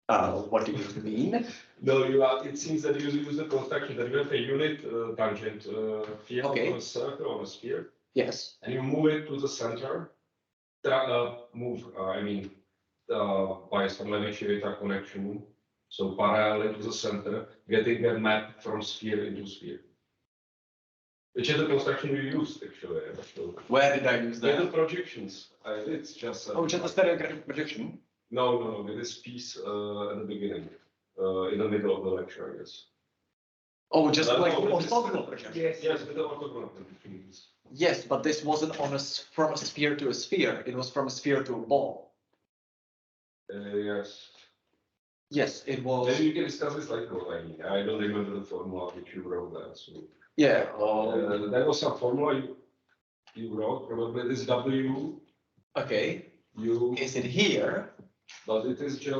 What do you mean? No, it seems that you use the construction that you have a unit tangent field Okay. on a circle or a sphere, Yes. and you move it to the center. By some Levi-Civita connection, so parallel to the center, getting a map from sphere into sphere. Which is the construction you used actually. Where did I use With the that? projections. It's just Oh, just a stereographic projection. No, with this piece at the beginning, in the middle of the lecture, I guess. Oh, just No, like no, it's- orthogonal projection. Yes, with the orthogonal projections. Yes, but this wasn't from a sphere to a sphere. It was from a sphere to a ball. Yes. Yes, it was. Maybe you can discuss this later. I mean, I don't remember the formula which you wrote there. So Yeah. there was some formula you wrote, probably this W. Okay. U, Is it here? but it is here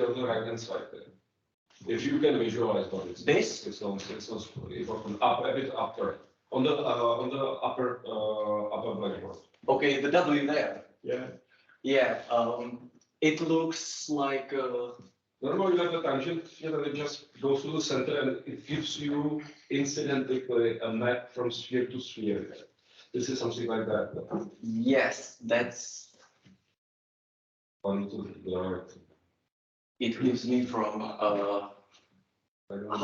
on the right hand side there. If you can visualize what it's This? it's not important. Up a bit upper on the upper blackboard. Okay, the W there. Yeah. Yeah. It looks like. Normally you have a tangent here and it just goes to the center and it gives you incidentally a map from sphere to sphere. This is something like that. Yes, that's. One to the It gives me from. How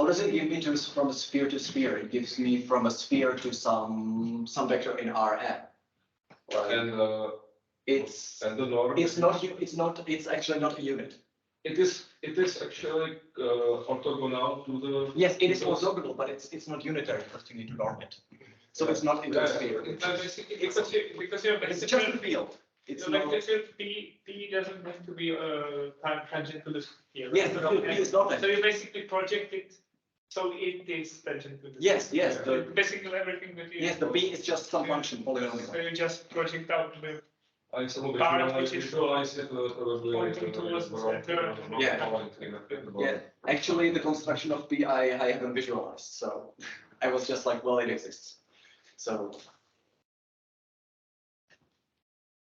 does it give me from a sphere to sphere? It gives me from a sphere to some vector in Rn. Right. and the norm. It's actually not a unit. It is actually orthogonal to the. Yes, it is orthogonal, but it's not unitary because you need to norm it. So it's not into a sphere. Because you're It's basically, just a field. It's like not. this, P doesn't have to be tangent to the sphere. Yes, the field P is not So that. you basically project it, so it is tangent to the. Yes, yes. So basically everything that you. Yes, the B is just some function So polynomial. you just project out the. I some Part which is visualize it probably. pointing towards the center. Yeah. Yeah, actually, the construction of B I haven't visualized, so I was just like, well, it exists. So.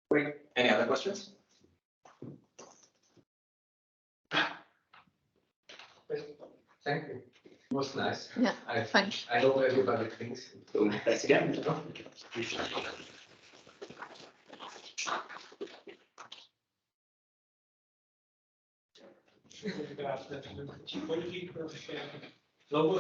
Great. Any other questions? Thank you. It was nice. Yeah, I thanks. I hope everybody thinks. So thanks again. Global